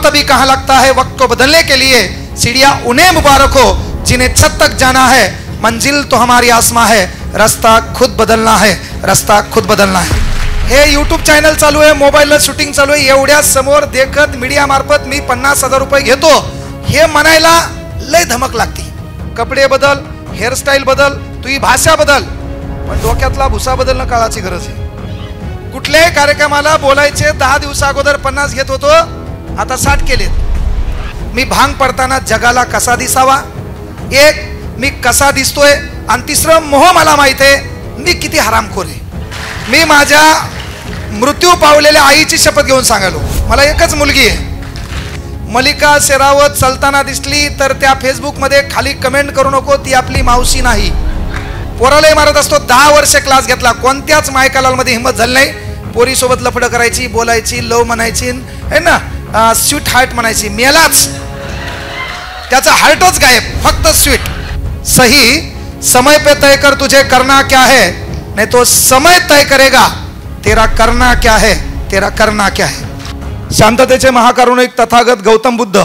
वक्त भी कहाँ लगता है, वक्त को बदलने के लिए सीढ़ियां उन्हें मुबारक हो जिन्हें छत तक जाना है, मंजिल तो हमारी आसमां है, रास्ता खुद बदलना है, रास्ता खुद बदलना है. हे यूट्यूब चॅनल चालू आहे, मोबाईलला शूटिंग चालू आहे, एवढ्या समोर देखत मीडिया मार्फत मी 50,000 रुपये घेतो हे म्हणायला लय धमक लागते. कपडे बदल, हेअरस्टाईल बदल, तुझी भाषा बदल, पण डोक्यातला भुसा बदलणं काळाची गरज आहे. कुठल्याही कार्यक्रमाला बोलायचे 10 दिवसा अगोदर 50 घेत होतो, आता 60 केलेत. मी भांग पडताना जगाला कसा दिसावा, एक मी कसा दिसतोय, आणि तिसरं मोह मला माहित आहे मी किती हरामखोर आहे. मी माझ्या मृत्यू पावलेल्या आईची शपथ घेऊन सांगालो, मला एकच मुलगी आहे. मलिका शेरावत चलताना दिसली तर त्या फेसबुकमध्ये खाली कमेंट करू नको, ती आपली मावशी नाही. पोरालाही मारत असतो. 10 वर्ष क्लास घेतला, कोणत्याच मायकालालमध्ये हिंमत झाली नाही. पोरीसोबत लफडं करायची, बोलायची, लव म्हणायची, है ना, स्वीट हार्ट म्हणायची. मेलाच, त्याचा हार्टच गायब, फक्त स्वीट. सही समय पे तय कर तुझे करना क्या है, नहीं तो समय तय करेगा तेरा करना क्या है, तेरा करना क्या है. शांततेचे महाकारुणिक तथागत गौतम बुद्ध.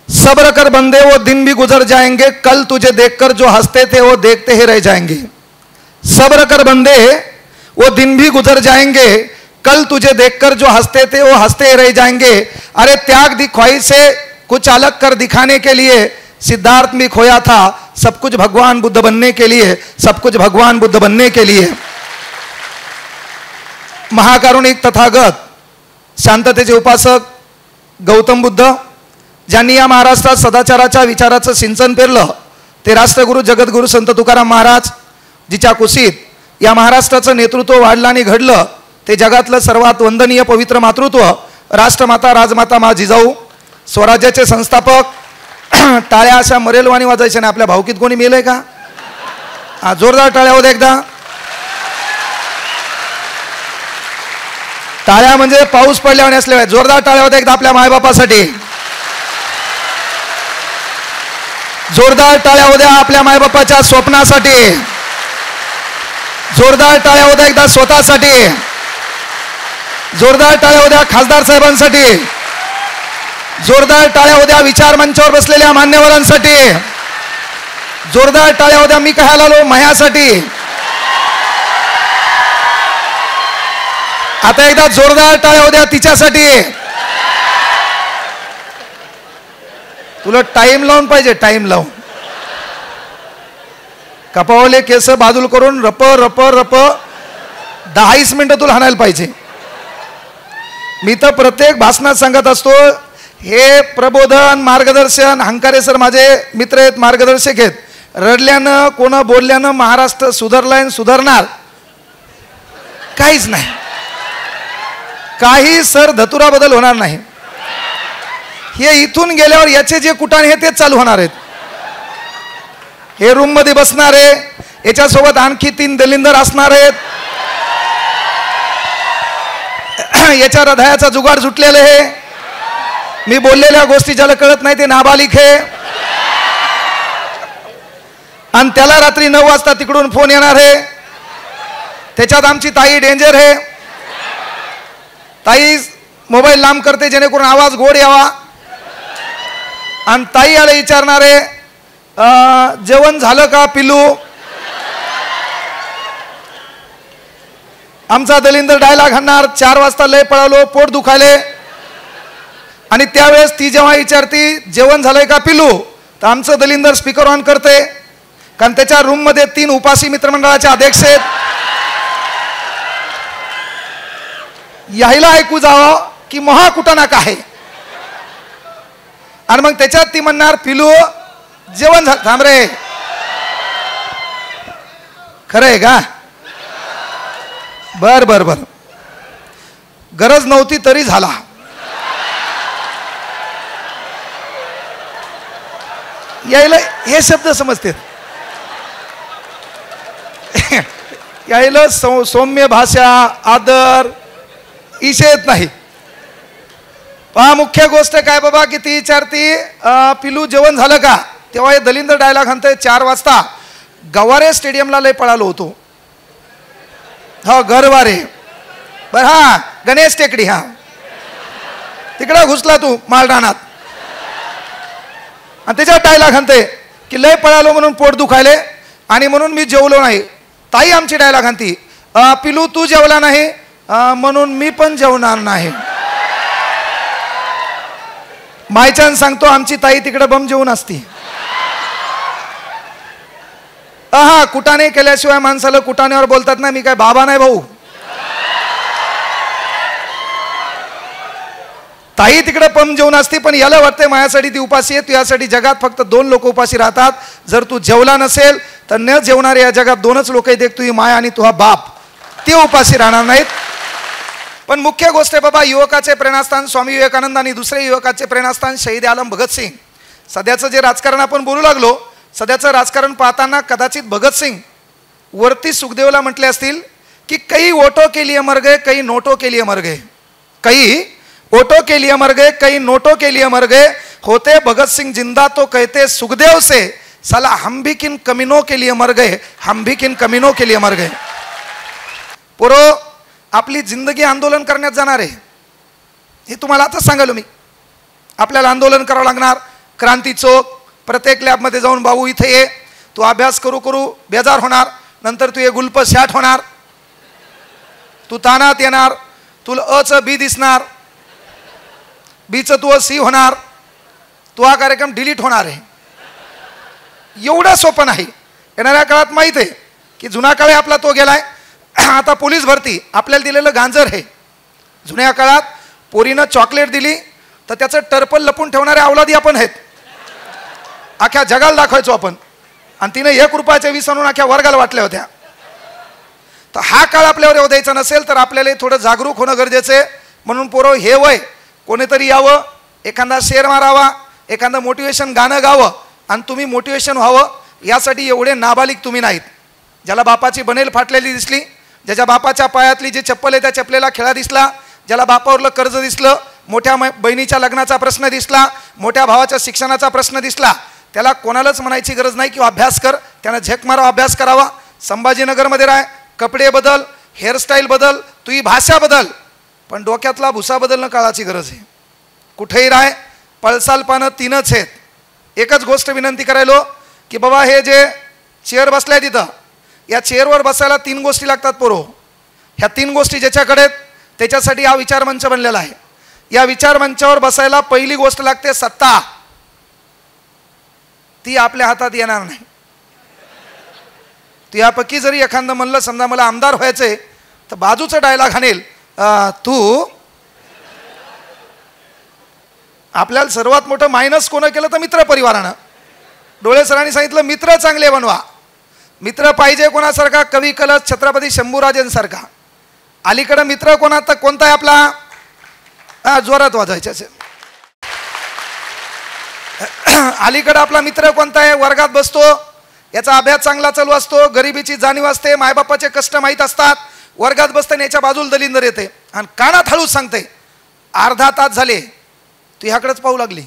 सब्र कर बंदे वो दिन भी गुजर जाएंगे, कल तुझे देखकर जो हंसते थे वो देखते ही रह जाएंगे. सब्र कर बंदे वो दिन भी गुजर जाएंगे, कल तुझे देखकर जो हंसते थे वो हंसते ही रह जाएंगे. अरे त्याग दी ख्वाहिशे कुछ अलग कर दिखाने के लिए, सिद्धार्थ भी खोया था सब कुछ भगवान बुद्ध बनने के लिए, सब कुछ भगवान बुद्ध बनने के लिए. महाकारुणिक तथागत शांततेचे उपासक गौतम बुद्ध, ज्यांनी या महाराष्ट्रात सदाचाराच्या विचाराचं सिंचन पेरलं, ते राष्ट्रगुरू जगद्गुरू संत तुकाराम महाराज, जिच्या कुशीत या महाराष्ट्राचं नेतृत्व वाढलं आणि घडलं, ते जगातलं सर्वात वंदनीय पवित्र मातृत्व राष्ट्रमाता राजमाता मा जिजाऊ, स्वराज्याचे संस्थापक. टाळ्या अशा मरेलवाणी वाजायच्या नाही. आपल्या भावकीत कोणी मेलंय का? हा, जोरदार टाळ्या होत्या एकदा. टाळ्या म्हणजे पाऊस पडल्यावर असल्या, जोरदार टाळ्या होत्या एकदा आपल्या मायबापासाठी. जोरदार टाळ्या होत्या आपल्या मायबापाच्या स्वप्नासाठी. जोरदार टाळ्या होत्या एकदा स्वतःसाठी. जोरदार टाळ्या होत्या खासदार साहेबांसाठी. जोरदार टाळ्या होत्या विचार मंचावर बसलेल्या मान्यवरांसाठी. जोरदार टाळ्या होत्या मी कहायला आलो मायासाठी. आता एकदा जोरदार टाळ्या होत्या तिच्यासाठी. तुला टाइम लावून पाहिजे, टाइम लावून. कपावले केस बाजूल करून रप रप रप 10-20 मिनिटं तुला हाणायला पाहिजे. मी तर प्रत्येक भाषणात सांगत असतो, हे प्रबोधन मार्गदर्शन, हंकारे सर माझे मित्र आहेत, मार्गदर्शक आहेत. रडल्यानं कोण बोलल्यानं महाराष्ट्र सुधारलाय, सुधारणार काहीच नाही. काही सर धतुरा बदल होणार नाही. हे इथून गेल्यावर याचे जे कुटाणे हे तेच चालू होणार आहेत. हे रूम मध्ये बसणार आहे, याच्यासोबत आणखी 3 दलिंदर असणार आहेत. याच्या हृदयाचा जुगाड सुटलेला आहे. मी बोललेल्या गोष्टी ज्याला कळत नाही ते नाबालिक आहे. आणि त्याला रात्री 9 वाजता तिकडून फोन येणार आहे. त्याच्यात आमची ताई डेंजर आहे. ताई मोबाईल लांब करते जेणेकरून आवाज गोड यावा. आणि ताई आले विचारणार आहे, जेवण झालं का पिलू. आमचा दलिंदर डायलॉग हाणणार, 4 वाजता लय पळालो, पोट दुखायले. आणि त्यावेळेस ती जेव्हा विचारती जेवण झालंय का पिलू, तर आमचं दलिंदर स्पीकर ऑन करते, कारण त्याच्या रूम मध्ये 3 उपासी मित्रमंडळाचे अध्यक्ष आहेत. यायला ऐकू जावं की महाकुटाणा काय. आणि मग त्याच्यात ती म्हणणार पिलू जेवण झालं. थांब रे, खरं आहे का? बर बर बर, गरज नव्हती तरी झाला. यायला हे शब्द समजते. यायला सौम्य भाषा, आदर इशे येत नाही. पहा मुख्य गोष्ट काय बाबा, की ती विचारती पिलू जेवण झालं का, तेव्हा हे दलिंदर डायलॉग म्हणतोय 4 वाजता गवारे स्टेडियमला लय पळालो होतो. हो गरवारे, बर हा गणेश टेकडी, हा तिकडे घुसला तू मालरानात. आणि त्याच्यात डायलॉग आणते की लय पळालो म्हणून पोट दुखायले आणि म्हणून मी जेवलो नाही. ताई आमची डायलॉग आणती पिलू तू जेवला नाही म्हणून मी पण जेवणार नाही. बायचान्स सांगतो आमची ताई तिकडे बम जेवून असती. हा कुटाणे केल्याशिवाय माणसाला कुटाण्यावर बोलतात ना. मी काय बाबा नाही भाऊ. ताई तिकडे पम जेवून असती पण याला वाटतंय माझ्यासाठी ती उपाशी आहे. तुझ्यासाठी जगात फक्त 2 लोक उपाशी राहतात. जर तू जेवला नसेल तर न जेवणारे या जगात 2च लोक आहेत, तुझी माय आणि तुझा बाप. ते उपाशी राहणार नाहीत. पण मुख्य गोष्ट आहे बाबा, युवकाचे प्रेरणास्थान स्वामी विवेकानंद आणि दुसरे युवकाचे प्रेरणास्थान शहीद आलम भगतसिंग. सध्याचं जे राजकारण आपण बोलू लागलो, सध्याचं राजकारण पाहताना कदाचित भगतसिंग वरती सुखदेवला म्हटले असतील की कई वोटों के लिए मर गए, कई नोटों के लिए मर गए. कई वोटों के लिए मर गए, कई नोटों के लिए मर गए. होते भगत सिंह जिंदा तो कहते सुखदेव से साला हम भी किन कमीनों के लिए मर गए, हम भी किन कमीनों के लिए मर गए. पोरो आपली जिंदगी आंदोलन करण्यात जाणार आहे हे तुम्हाला आता सांगालो मी. आपल्याला आंदोलन करावं लागणार. क्रांती चौक प्रत्येक लॅबमध्ये जाऊन भाऊ इथे ये, तू अभ्यास करू करू बेजार होणार, नंतर तू ये गुल्प शाट होणार, तू तानात येणार, तुला अचं बी दिसणार, बीचं तू सी होणार, तो हा कार्यक्रम डिलीट होणार आहे. एवढं सोपं नाही. येणाऱ्या काळात माहीत आहे की जुना काळ आपला तो गेलाय. आता पोलीस भरती आपल्याला दिलेलं गांजर आहे. जुन्या काळात पोरीनं चॉकलेट दिली तर त्याचं टर्पल लपून ठेवणारे अवलादी आपण आहेत. अख्ख्या जगाला दाखवायचो आपण. आणि तिने 1 रुपयाच्या 20 आणून अख्ख्या वर्गाला वाटल्या होत्या. तर हा काळ आपल्यावर येऊ द्यायचा नसेल तर आपल्याला थोडं जागरूक होणं गरजेचं आहे. म्हणून पोरं हे वय कोणीतरी यावं, एखादा शेर मारावा, एखादं मोटिवेशन गाणं गावं आणि तुम्ही मोटिवेशन व्हावं. यासाठी एवढे नाबालिक तुम्ही नाहीत. ज्याला बापाची बनेल फाटलेली दिसली, ज्याच्या बापाच्या पायातली जी चप्पल आहे त्या चप्पलेला खिळा दिसला, ज्याला बापावरलं कर्ज दिसलं, मोठ्या बहिणीच्या लग्नाचा प्रश्न दिसला, मोठ्या भावाच्या शिक्षणाचा प्रश्न दिसला, त्याला कोणालाच म्हणायची गरज नाही की अभ्यास कर. त्यानं झेक मारावा, अभ्यास करावा. संभाजीनगरमध्ये राह, कपडे बदल, हेअरस्टाईल बदल, तुझी भाषा बदल, पण डोक्यातला भुसा बदलणं काळाची गरज आहे. कुठेही राह, पळसाल पानं 3च आहेत. एकच गोष्ट विनंती करायलो की बाबा हे जे चेअर बसलाय तिथं, या चेअरवर बसायला 3 गोष्टी लागतात पोरो. ह्या 3 गोष्टी ज्याच्याकडे त्याच्यासाठी हा विचारमंच बनलेला आहे. या विचारमंचावर बसायला पहिली गोष्ट लागते सत्ता. ती आपल्या हातात येणार नाही. तू यापैकी जरी एखादं म्हणलं समजा मला आमदार व्हायचंय तर बाजूचा डायलॉग आणेल तू. आपल्याला सर्वात मोठं मायनस कोण केलं तर मित्र परिवारानं. डोळे सरांनी सांगितलं मित्र चांगले बनवा. मित्र पाहिजे कोणासारखा, कवी कलश छत्रपती शंभूराजेंसारखा. अलीकडे मित्र कोणता आहे आपला, जोरात वाजवायचे असेल. अलीकडे आपला मित्र कोणता आहे, वर्गात बसतो, याचा अभ्यास चांगला चालू असतो, गरिबीची जाणीव असते, मायबापाचे कष्ट माहीत असतात, वर्गात बसताना याच्या बाजूला दलिंदर येते आणि कानात हळूच सांगते अर्धा तास झाले तू ह्याकडेच पाहू लागली.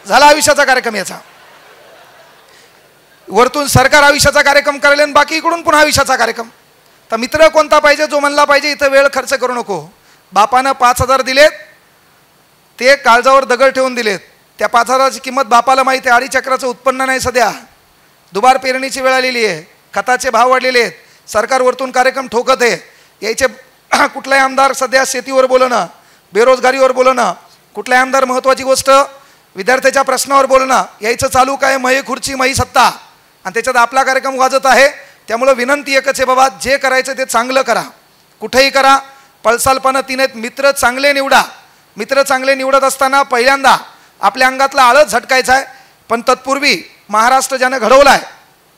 झाला आयुष्याचा कार्यक्रम याचा. वरतून सरकार आयुष्याचा कार्यक्रम करेल आणि बाकी इकडून पुन्हा आयुष्याचा कार्यक्रम. तर मित्र कोणता पाहिजे, जो म्हणला पाहिजे इथं वेळ खर्च करू नको. बापानं 5,000 दिलेत, ते काळजावर दगड ठेवून दिलेत. त्या 5,000ची किंमत बापाला माहिती आहे. 2.5 चक्राचं उत्पन्न नाही सध्या, दुबार पेरणीची वेळ आलेली आहे, खताचे भाव वाढलेले आहेत, सरकार वरतून कार्यक्रम ठोकत आहे. यायचे कुठलाही आमदार सध्या शेतीवर बोलणं, बेरोजगारीवर बोलणं, कुठलाही आमदार महत्त्वाची गोष्ट विद्यार्थ्याच्या प्रश्नावर बोलणं, यायचं चालू काय मही खुर्ची मही सत्ता. आणि त्याच्यात आपला कार्यक्रम वाजत आहे. त्यामुळं विनंती एकच आहे बाबा, जे करायचं ते चांगलं करा, कुठेही करा. पळसालपणं 3 आहेत. मित्र चांगले निवडा. मित्र चांगले निवडत असताना पहिल्यांदा आपल्या अंगातला आळस झटकायचा आहे. पण तत्पूर्वी महाराष्ट्र ज्यानं घडवला आहे,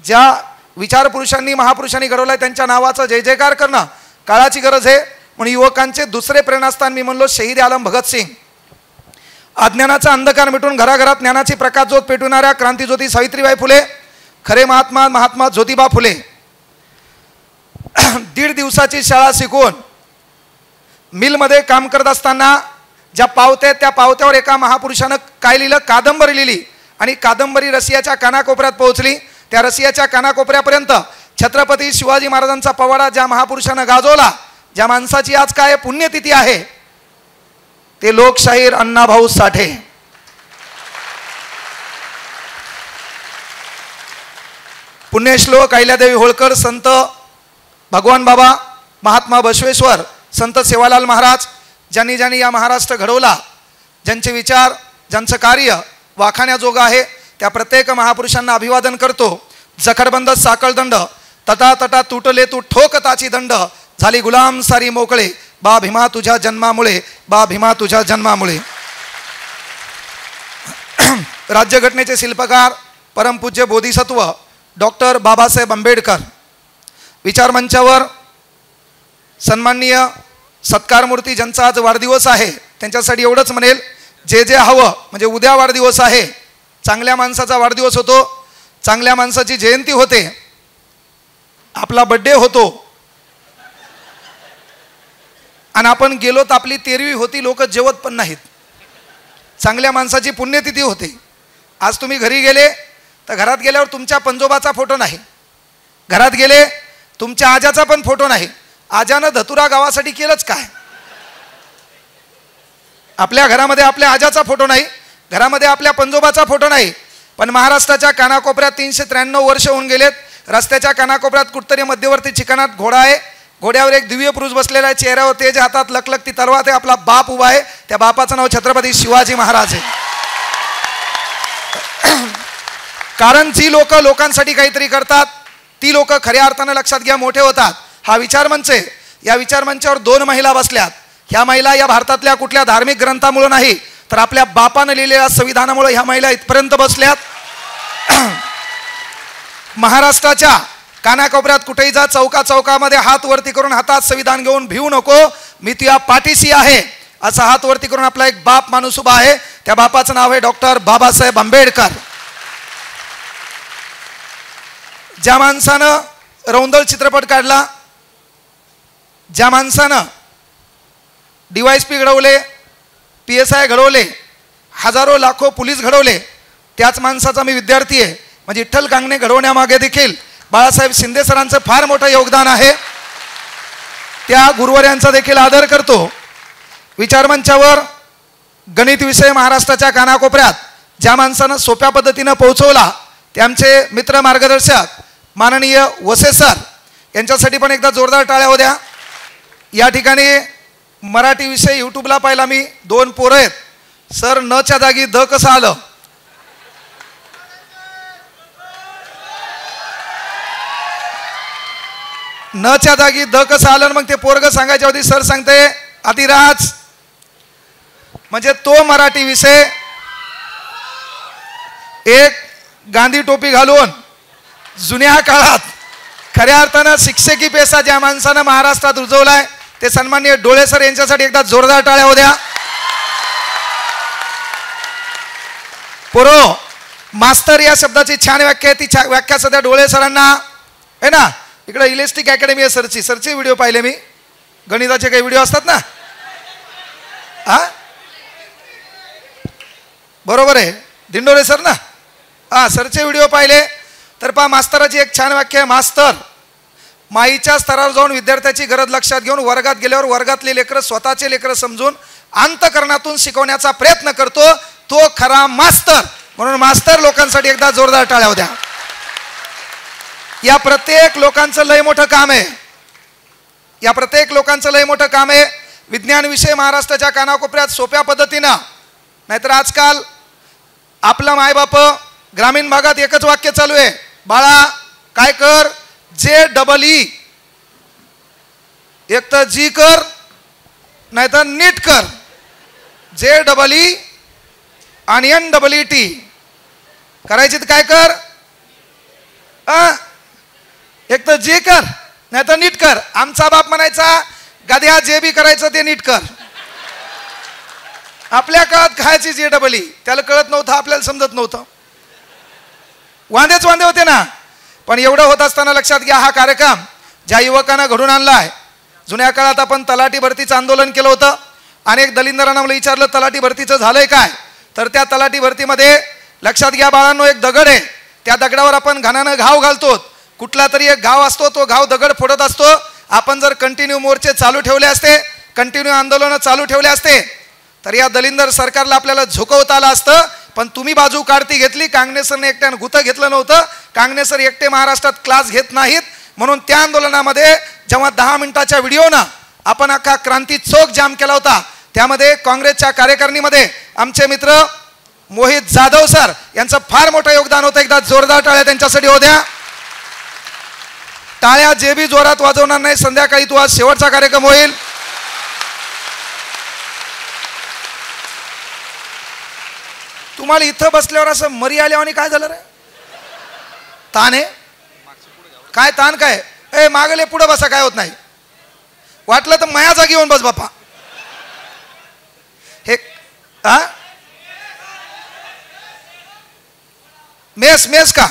ज्या विचारपुरुषांनी महापुरुषांनी घडवला आहे, त्यांच्या नावाचा जय जयकार करणं काळाची गरज आहे. म्हणून युवकांचे दुसरे प्रेरणास्थान मी म्हणलो शहीद आलम भगतसिंग. अज्ञानाचा अंधकार मिटून घराघरात ज्ञानाची प्रकाशज्योत पेटविणाऱ्या क्रांतीज्योती सावित्रीबाई फुले, खरे महात्मा महात्मा ज्योतिबा फुले. 1.5 दिवसाची शाळा शिकून मिलमध्ये काम करत असताना ज्या पावत्या, त्या पावत्यावर एका महापुरुषानं काय लिहिलं, कादंबरी लिहिली. आणि कादंबरी रशियाच्या कानाकोपऱ्यात पोहोचली. त्या रशियाच्या कानाकोपऱ्यापर्यंत छत्रपती शिवाजी महाराजांचा पवाडा ज्या महापुरुषानं गाजवला, ज्या माणसाची आज काय पुण्यतिथी आहे ते लोकशाहीर अण्णाभाऊ साठे. पुण्यश्लोक अहिल्यादेवी होळकर, संत भगवान बाबा, महात्मा बसवेश्वर, संत सेवालाल महाराज, ज्यांनी ज्यांनी या महाराष्ट्र घडवला, ज्यांचे विचार, ज्यांचं कार्य वाखाण्याजोगं आहे, त्या प्रत्येक महापुरुषांना अभिवादन करतो. जखडबंद साकळदंड, तटा तटा तुटले तू ठोकताची दंड, झाली गुलाम सारी मोकळे, बा भीमा तुझ्या जन्मामुळे, बा भीमा तुझ्या जन्मामुळे. राज्यघटनेचे शिल्पकार परमपूज्य बोधिसत्व डॉक्टर बाबासाहेब आंबेडकर. विचारमंचावर सन्माननीय सत्कारमूर्ती ज्यांचा आज वाढदिवस आहे, त्यांच्यासाठी एवढंच म्हणेल, जे जे हवं, म्हणजे उद्या वाढदिवस आहे, चांगल्या माणसाचा वाढदिवस होतो, चांगल्या माणसाची जयंती होते, आपला बड्डे होतो, आणि आपण गेलो तर आपली तेरवी होती, लोक जेवत पण नाहीत. चांगल्या माणसाची पुण्यतिथी होते. आज तुम्ही घरी गेले तर घरात गेल्यावर तुमच्या पंजोबाचा फोटो नाही, घरात गेले तुमच्या आजाचा पण फोटो नाही. आजानं धतुरा गावासाठी केलंच काय? आपल्या घरामध्ये आपल्या आजाचा फोटो नाही, घरामध्ये आपल्या पंजोबाचा फोटो नाही. पण महाराष्ट्राच्या कानाकोपऱ्यात 393 वर्ष होऊन गेलेत. रस्त्याच्या कानाकोपऱ्यात कुठतरी मध्यवर्ती ठिकाणात घोडा आहे, घोड्यावर एक दिव्य पुरुष बसलेला आहे, चेहऱ्यावर तेज, हातात लखलखती तलवार आहे, आपला बाप उभा आहे. त्या बापाचं नाव छत्रपती शिवाजी महाराज आहे. कारण जी लोक लोकांसाठी काहीतरी करतात ती लोक खऱ्या अर्थानं लक्षात घ्या मोठे होतात. हा विचारमंच आहे. या विचारमंचावर 2 महिला बसल्यात. ह्या महिला या भारतातल्या कुठल्या धार्मिक ग्रंथामुळे नाही, तर आपल्या बापानं लिहिलेल्या संविधानामुळे ह्या महिला इथपर्यंत बसल्यात. महाराष्ट्राच्या कानाकोपऱ्यात कुठेही जा, चौका चौकामध्ये हात वरती करून हातात संविधान घेऊन भिवू नको, मी तुझ्या पाठीशी आहे असा हात वरती करून आपला एक बाप माणूस उभा आहे. त्या बापाचं नाव आहे डॉक्टर बाबासाहेब आंबेडकर. ज्या माणसानं रौंदळ चित्रपट काढला, ज्या माणसानं DYSP घडवले, PSI घडवले, हजारो लाखो पोलीस घडवले, त्याच माणसाचा मी विद्यार्थी आहे. म्हणजे विठ्ठल कांगणे घडवण्यामागे देखील बाळासाहेब शिंदे सरांचं फार मोठं योगदान आहे. त्या गुरुवर्यांचा देखील आदर करतो. विचारमंचावर गणित विषय महाराष्ट्राच्या कानाकोपऱ्यात ज्या माणसानं सोप्या पद्धतीनं पोहोचवला, ते आमचे मित्र मार्गदर्शक माननीय वसे सर, यांच्यासाठी पण एकदा जोरदार टाळ्या होऊ द्या. या ठिकाणी मराठी विषय यूट्यूबला पाहिला मी, 2 पोरं आहेत. सर नच्या जागी द कसं आलं? नच्या जागी द कसं आलं? मग ते पोरग सांगायच्या होती, सर सांगते आदिराज, म्हणजे तो मराठी विषय एक गांधी टोपी घालून जुन्या काळात खऱ्या अर्थानं शिक्षकी पेशा ज्या माणसानं महाराष्ट्रात रुजवलाय, ते सन्माननीय डोळे सर यांच्यासाठी एकदा जोरदार टाळ्या होऊ द्या. पोरो, मास्तर या शब्दाची छान व्याख्या आहे. ती व्याख्या सध्या डोळे सरांना आहे ना. इकडे इलेस्टिक अकॅडमी आहे सरची व्हिडिओ पाहिले मी, गणिताचे काही व्हिडिओ असतात ना. हा बरोबर आहे, दिंडोरे सर ना. हा सरचे व्हिडिओ पाहिले तर पहा, मास्तराची एक छान व्याख्या आहे. मास्तर माईच्या स्तरावर जाऊन विद्यार्थ्याची गरज लक्षात घेऊन वर्गात गेल्यावर वर्गातले लेकरं स्वतःचे लेकरं समजून अंतःकरणातून शिकवण्याचा प्रयत्न करतो, तो खरा मास्तर. म्हणून मास्तर लोकांसाठी एकदा जोरदार टाळ्या होत्या. या प्रत्येक लोकांचं लय मोठं काम आहे. या प्रत्येक लोकांचं लय मोठं काम आहे. विज्ञान विषय महाराष्ट्राच्या कानाकोपऱ्यात सोप्या पद्धतीनं, नाहीतर आजकाल आपला मायबाप ग्रामीण भागात एकच वाक्य चालू आहे, बाळा काय कर, JEE, एक तर जी कर नाही तर नीट कर. JEE आणि NEET करायची तर काय कर, एक तर जी कर नाही तर नीट कर. आमचा बाप म्हणायचा, गाद्या जे बी करायचं ते नीट कर. आपल्या काळात खायची JEE, त्याला कळत नव्हतं, आपल्याला समजत नव्हतं, वांदेच वांदे होते ना. पण एवढं होत असताना लक्षात घ्या, हा कार्यक्रम ज्या युवकांना घडून आणला आहे. जुन्या काळात आपण तलाठी भरतीचं आंदोलन केलं होतं. अनेक दलिंदरांना मला विचारलं तलाठी भरतीचं झालंय काय, तर त्या तलाठी भरतीमध्ये लक्षात घ्या बाळांनो, एक दगड आहे, त्या दगडावर आपण घाणानं घाव घालतो. कुठला तरी एक घाव असतो, तो घाव दगड फोडत असतो आपण जर कंटिन्यू मोर्चे चालू ठेवले असते, कंटिन्यू आंदोलन चालू ठेवले असते, तर या दलिंदर सरकारला आपल्याला झुकवता आलं असतं. पण तुम्ही बाजू काढती घेतली. काँग्रेसने एकट्यानं गुतं घेतलं नव्हतं. काँग्रेसर एकटे महाराष्ट्रात क्लास घेत नाहीत. म्हणून त्या आंदोलनामध्ये जेव्हा 10 मिनिटाच्या व्हिडिओनं आपण अख्खा क्रांती चौक जाम केला होता, त्यामध्ये काँग्रेसच्या कार्यकारिणीमध्ये आमचे मित्र मोहित जाधव सर यांचं फार मोठं योगदान होतं. एकदा जोरदार टाळ्या त्यांच्यासाठी होत्या. टाळ्या जे बी जोरात वाजवणार नाही, संध्याकाळी तू आज शेवटचा कार्यक्रम होईल. तुम्हाला इथं बसल्यावर असं मरी आल्यावानी काय झालं रे? ताण आहे काय? ताण काय? ए मागले पुढे बसा, काय होत नाही. वाटलं तर माया जागी येऊन बस बापा. हे मेस मेस का?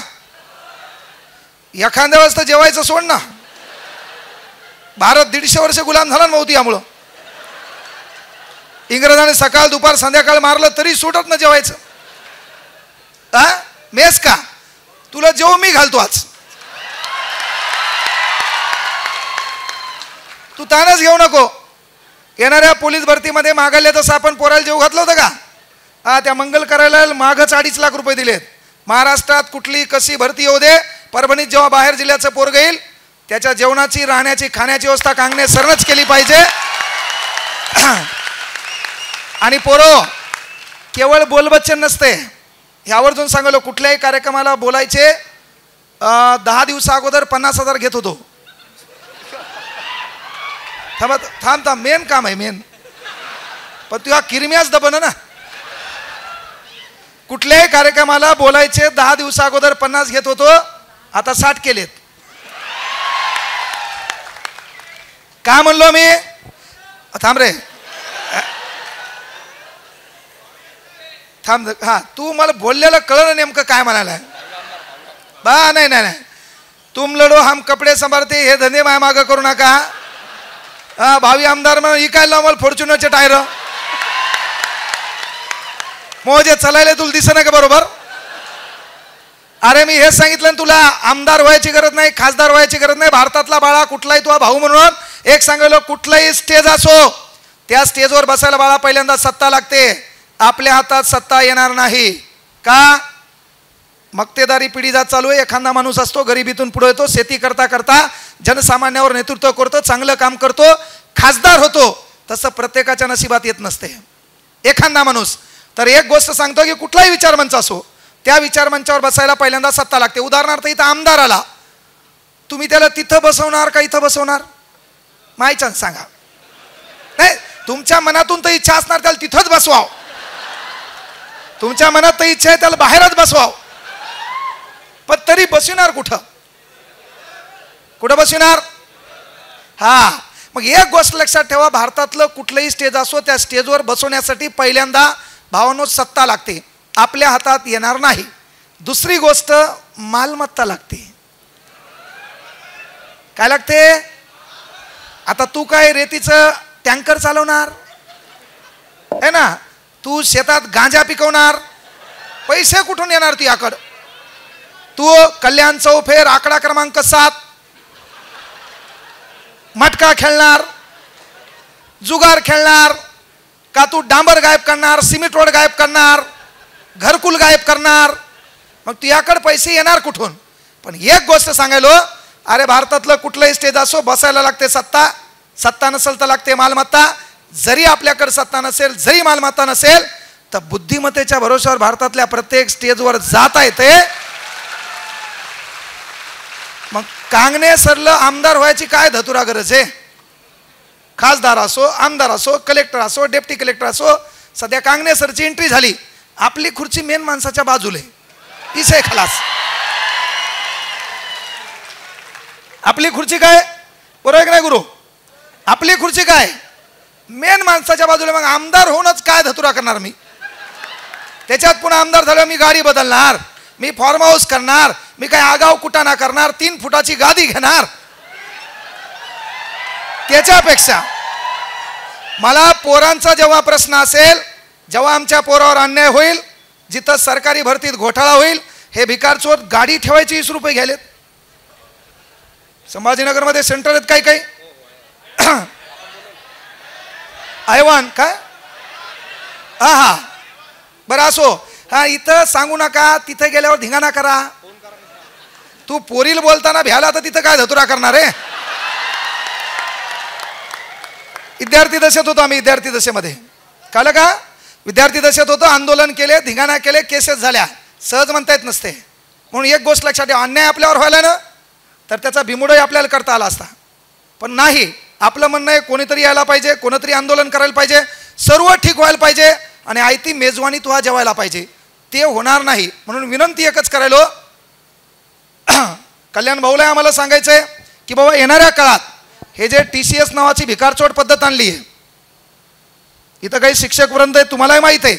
एखाद्या वेळेस तर जेवायचं सोड ना. भारत 150 वर्ष गुलाम झाला ना भाऊ यामुळं. इंग्रजांनी सकाळ दुपार संध्याकाळ मारलं तरी सुटत ना जेवायचं. मेस का? तुला जेव मी घालतो आज. तू ताणच घेऊ नको. येणाऱ्या पोलीस भरतीमध्ये मागायला तसं आपण पोराला जेव घातलं होतं का? त्या मंगल करायला मागच 2.5 लाख रुपये दिलेत. महाराष्ट्रात कुठली कशी भरती येऊ दे, परभणीत जेव्हा बाहेर जिल्ह्याचं पोरग येईल त्याच्या जेवणाची, राहण्याची, खाण्याची व्यवस्था काँग्रेस सरकारच केली पाहिजे. आणि पोरो केवळ बोलबच्चन नसते. ह्यावरून सांगलो, कुठल्याही कार्यक्रमाला बोलायचे 10 दिवसा अगोदर 50,000 घेत होतो. थांब मेन काम आहे मेन. पण तुझ्या किरम्याच दबन ना. कुठल्याही कार्यक्रमाला बोलायचे 10 दिवसा अगोदर 50 घेत होतो, आता 60 केलेत. काय म्हणलो मी? थांब रे थांब. हा तू मला बोललेलं कळलं नेमकं काय म्हणाला बा? नाही नाही नाही, तुम लढो हम कपडे संभारते हे धंदे माया मागं करू नका. भावी आमदार म्हणून इकायला मला फॉर्च्युनरचे टायर मोजे चालायला तुला दिसत नाही का? बरोबर. अरे मी हे सांगितलं तुला, आमदार व्हायची गरज नाही, खासदार व्हायची गरज नाही. भारतातला बाळा कुठलाही तुझा भाऊ म्हणून एक सांगलो, कुठलाही स्टेज असो त्या स्टेजवर बसायला बाळा पहिल्यांदा सत्ता लागते. आपल्या हातात सत्ता येणार नाही का? मक्तेदारी पिढी जात चालू आहे. एखादा माणूस असतो गरिबीतून पुढे येतो, शेती करता करता जनसामान्यावर नेतृत्व करतो, चांगलं काम करतो, खासदार होतो. तसं प्रत्येकाच्या नशिबात येत नसते. एखादा माणूस तर एक गोष्ट सांगतो की कुठलाही विचारमंच असो त्या विचारमंचावर बसायला पहिल्यांदा सत्ता लागते. उदाहरणार्थ इथं आमदार आला, तुम्ही त्याला तिथं बसवणार का इथं बसवणार? माहिती सांगा. नाही, तुमच्या मनातून तर इच्छा असणार त्याला तिथंच बसवाव. तुमच्या मनात तर इच्छा आहे त्याला बाहेरच बसवाव. पण तरी बसविणार कुठं? कुठं बसविणार? हा मग एक गोष्ट लक्षात ठेवा, भारतातलं कुठलंही स्टेज असो त्या स्टेजवर बसवण्यासाठी पहिल्यांदा भावांनो सत्ता लागते. आपल्या हातात येणार नाही. दुसरी गोष्ट मालमत्ता लागते. काय लागते? आता तू काय रेतीचं टँकर चालवणार है ना? तू शेतात गांजा पिकवणार, पैसे कुठून येणार तुझ्याकडं? तू कल्याण चौफेर आकडा क्रमांक 7 मटका खेळणार, जुगार खेळणार का? तू डांबर गायब करणार, सिमेंट रोड गायब करणार, घरकुल गायब करणार, मग तुझ्याकडे पैसे येणार कुठून? पण एक गोष्ट सांगायलो, अरे भारतातलं कुठलंही स्टेज असो बसायला लागते सत्ता. सत्ता नसेल तर लागते मालमत्ता. जरी आपल्याकडे सत्ता नसेल, जरी मालमत्ता नसेल, तर बुद्धिमत्तेच्या भरोश्यावर भारतातल्या प्रत्येक स्टेजवर जाता येते. मग काँग्रेसरला आमदार व्हायची काय धतुरा गरज आहे? खासदार असो, आमदार असो, कलेक्टर असो, डेप्टी कलेक्टर असो, सध्या काँग्रेसरची एंट्री झाली. आपली खुर्ची मेन माणसाच्या बाजूला आहे, विषय खलास. आपली खुर्ची काय? बरोबर की नाही गुरु? आपली खुर्ची काय? मेन माणसाच्या बाजूला. मग आमदार होऊनच काय धतुरा करणार मी? त्याच्यात पुन्हा आमदार झाल्यावर मी गाडी बदलणार, मी फार्म हाऊस करणार, मी काय आगाव कुटाणा करणार, 3 फुटाची गादी घेणार. त्याच्यापेक्षा मला पोरांचा जेव्हा प्रश्न असेल, जेव्हा आमच्या पोरावर अन्याय होईल, जिथं सरकारी भरतीत घोटाळा होईल, हे भिकारचोर गाडी ठेवायची 20 रुपये घ्यायलेत. संभाजीनगरमध्ये सेंटर आहेत काही काही, ऐवान काय हा हा बरं असो. हा इथं सांगू नका, तिथे गेल्यावर धिंगाणा करा. तू पोरील बोलताना भ्याला तर तिथं काय धतुरा करणार आहे. विद्यार्थी दशेत होतो आम्ही, विद्यार्थी दशेमध्ये कळलं का, विद्यार्थी दशेत होतो, आंदोलन केले, धिंगाणा केले, केसेस झाल्या. सहज म्हणता येत नसते. म्हणून एक गोष्ट लक्षात ठेवा, अन्याय आपल्यावर व्हायला ना तर त्याचा बिमोडही आपल्याला करता आला असता, पण नाही. आपलं म्हणणं आहे कोणीतरी यायला पाहिजे, कोणीतरी आंदोलन करायला पाहिजे, सर्व ठीक व्हायला पाहिजे आणि आयती मेजवानी तुला जेवायला पाहिजे. ते होणार नाही. म्हणून विनंती एकच करायलो, कल्याण भाऊला आम्हाला सांगायचंय की बाबा येणाऱ्या काळात हे जे TCS नावाची भिकारचोट पद्धत आणली आहे, इथं काही शिक्षक वृंद आहे, तुम्हालाही माहीत आहे.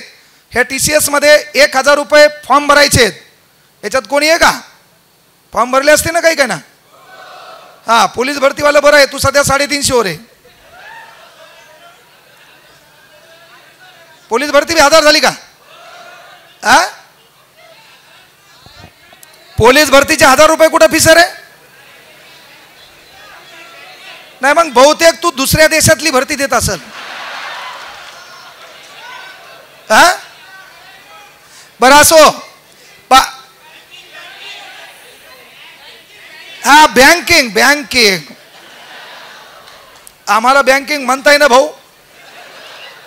ह्या TCS मध्ये 1000 रुपये फॉर्म भरायचे आहेत. याच्यात कोणी आहे का? फॉर्म भरले असते ना काही काय ना. हा पोलीस भरतीवाला बरं आहे, तू सध्या 350 वर आहे. पोलीस भरती 1000 झाली का? हा पोलीस भरतीचे 1000 रुपये कुठं फीस आहे? नाही मग बहुतेक तू दुसऱ्या देशातली भरती देत असेल. हा बरं असो. हा बँकिंग आम्हाला बँकिंग म्हणताय ना भाऊ.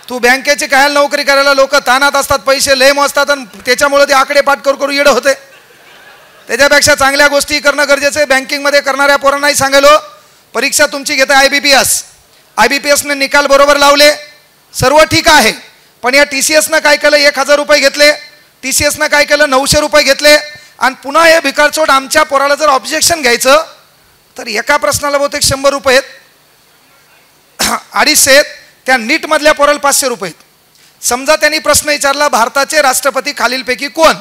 तू बँकेची काय नोकरी करायला लोक तानात असतात, पैसे लय मोजतात आणि त्याच्यामुळे ते आकडे पाठ करू येडं होते. त्याच्यापेक्षा चांगल्या गोष्टी करणं गरजेचं आहे. बँकिंगमध्ये करणाऱ्या पोरांनाही सांगायलो, परीक्षा तुमची घेता IBPSने निकाल बरोबर लावले, सर्व ठीक आहे. पण या TCSनं काय केलं, 1000 रुपये घेतले. TCSनं काय केलं, 900 रुपये घेतले. आणि पुन्हा हे भिकारचोट आमच्या पोराला जर ऑब्जेक्शन घ्यायचं तर एका प्रश्नाला बहुतेक 100 रुपये आहेत, 250 आहेत. त्या नीटमधल्या पोराला 500 रुपये आहेत. समजा त्यांनी प्रश्न विचारला, भारताचे राष्ट्रपती खालीलपैकी कोण?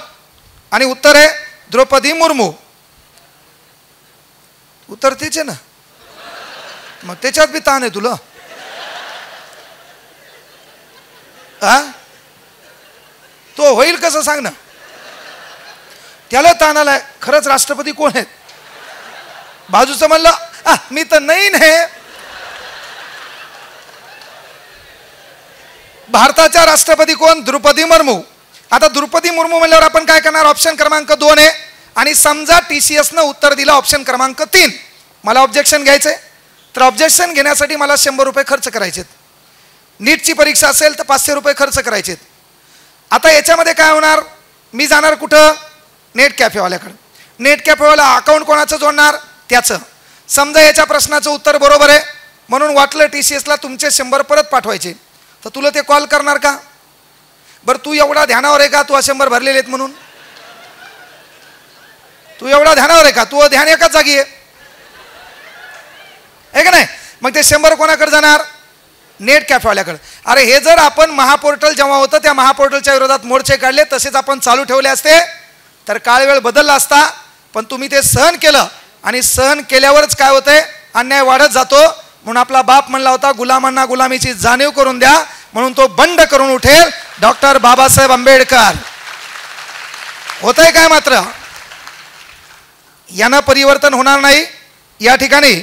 आणि उत्तर आहे द्रौपदी मुर्मू. उत्तर तेच आहे ना, मग त्याच्यात बी ताण आहे तुला. हा तो होईल कसं सांग ना. त्याला ताण आलाय, खरंच राष्ट्रपती कोण आहेत? बाजूचं म्हणलं मी तर नाही ने. भारताच्या राष्ट्रपती कोण? द्रौपदी मुर्मू. आता द्रौपदी मुर्मू म्हणल्यावर आपण काय करणार? ऑप्शन क्रमांक 2 आहे. आणि समजा TCSनं उत्तर दिलं ऑप्शन क्रमांक 3. मला ऑब्जेक्शन घ्यायचंय, तर ऑब्जेक्शन घेण्यासाठी मला 100 रुपये खर्च करायचेत. नीटची परीक्षा असेल तर 500 रुपये खर्च करायचेत. आता याच्यामध्ये काय होणार? मी जाणार कुठं? नेट कॅफेवाल्याकडे. नेट कॅफेवाला अकाउंट कोणाचं जोडणार? त्याचं. समजा याच्या प्रश्नाचं उत्तर बरोबर आहे म्हणून वाटलं TCSला तुमचे 100 परत पाठवायचे, तर तुला ते कॉल करणार का? बरं तू एवढा ध्यानावर आहे का तू 100 भरलेले आहेत म्हणून? तू एवढा ध्यानावर आहे का? तू ध्यान एकाच जागी आहे का नाही? मग ते 100 कोणाकडे जाणार? नेट कॅफेवाल्याकडे. अरे हे जर आपण महापोर्टल जेव्हा होतं त्या महापोर्टलच्या विरोधात मोर्चे काढले, तसेच आपण चालू ठेवले असते तर काळ वेळ बदलला असता. पण तुम्ही ते सहन केलं आणि सहन केल्यावरच काय होतंय? अन्याय वाढत जातो. म्हणून आपला बाप म्हणला होता, गुलामांना गुलामीची जाणीव करून द्या, म्हणून तो बंड करून उठेल डॉक्टर बाबासाहेब आंबेडकर. होतंय काय? मात्र यांना परिवर्तन होणार नाही. या ठिकाणी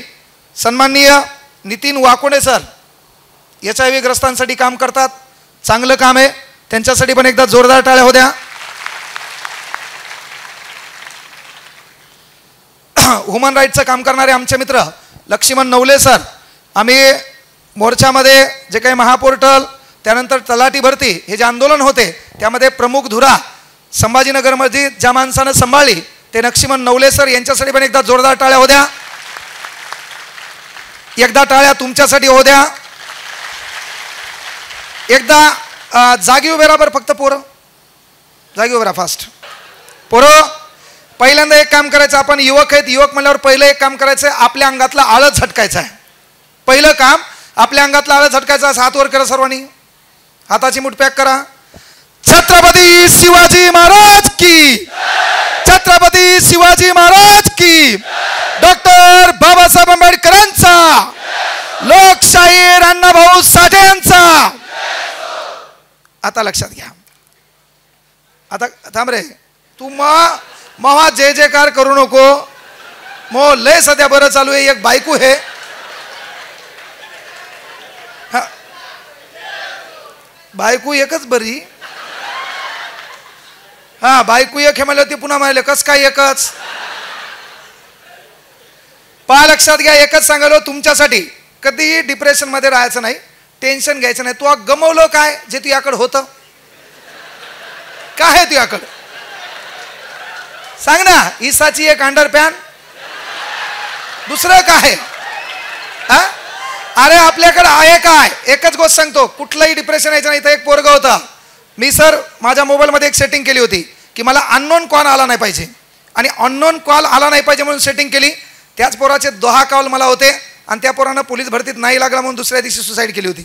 सन्माननीय नितीन वाकोडे सर HIV ग्रस्तांसाठी काम करतात, चांगलं काम आहे, त्यांच्यासाठी पण एकदा जोरदार टाळ्या होऊ द्या. ह्युमन राईटचं काम करणारे आमचे मित्र लक्ष्मण नवले सर, आम्ही मोर्चामध्ये जे काही महापोर्टल त्यानंतर तलाठी भरती हे जे आंदोलन होते त्यामध्ये प्रमुख धुरा संभाजीनगरमध्ये ज्या माणसानं सांभाळली ते लक्ष्मण नवले सर, यांच्यासाठी पण एकदा जोरदार टाळ्या होऊ द्या. एकदा टाळ्या तुमच्यासाठी होऊ द्या. एकदा जागी उभे राहा बरं, फक्त पोरं जागी उभे राहा फास्ट. पोरं पहिल्यांदा एक काम करायचं, आपण युवक आहेत, युवक म्हणल्यावर पहिलं एक काम करायचं, आपल्या अंगातला आळस झटकायचा आहे. पहिलं काम आपल्या अंगातला आळस झटकायचा. हात वर करा सर्वांनी, हाताची मुठ पॅक करा. छत्रपती शिवाजी महाराज की, छत्रपती शिवाजी महाराज की, डॉक्टर बाबासाहेब आंबेडकरांचा, लोकशाहीर अण्णाभाऊ साठेंचा. आता लक्षात घ्या. आता थांब रे, तू महा जय जयकार करू नको. मो लय सध्या बरं चालू आहे. एक बायको आहे बायको एकच बरी. हा बायको एक हे म्हणलं ते पुन्हा म्हणाले कस काय एकच. पहा लक्षात घ्या, एकच सांगालो तुमच्यासाठी, कधीही डिप्रेशन मध्ये राहायचं नाही, टेन्शन घ्यायचं नाही. तू गमवलं काय जे तुझ्याकडे होतं? काय आहे तुझ्याकडे सांग ना. ईसाची एक अंडरपॅन, दुसरं काय? अरे आपल्याकडे आहे काय? एकच गोष्ट सांगतो, कुठलंही डिप्रेशन यायचं नाही. तर एक पोरगा होता, मी सर माझ्या मोबाईलमध्ये एक सेटिंग केली होती की मला अननोन कॉल आला नाही पाहिजे, आणि अननोन कॉल आला नाही पाहिजे म्हणून सेटिंग केली. त्याच पोराचे 10 कॉल मला होते, आणि त्या पोरानं पोलीस भरतीत नाही लागला म्हणून दुसऱ्या दिवशी सुसाईड केली होती.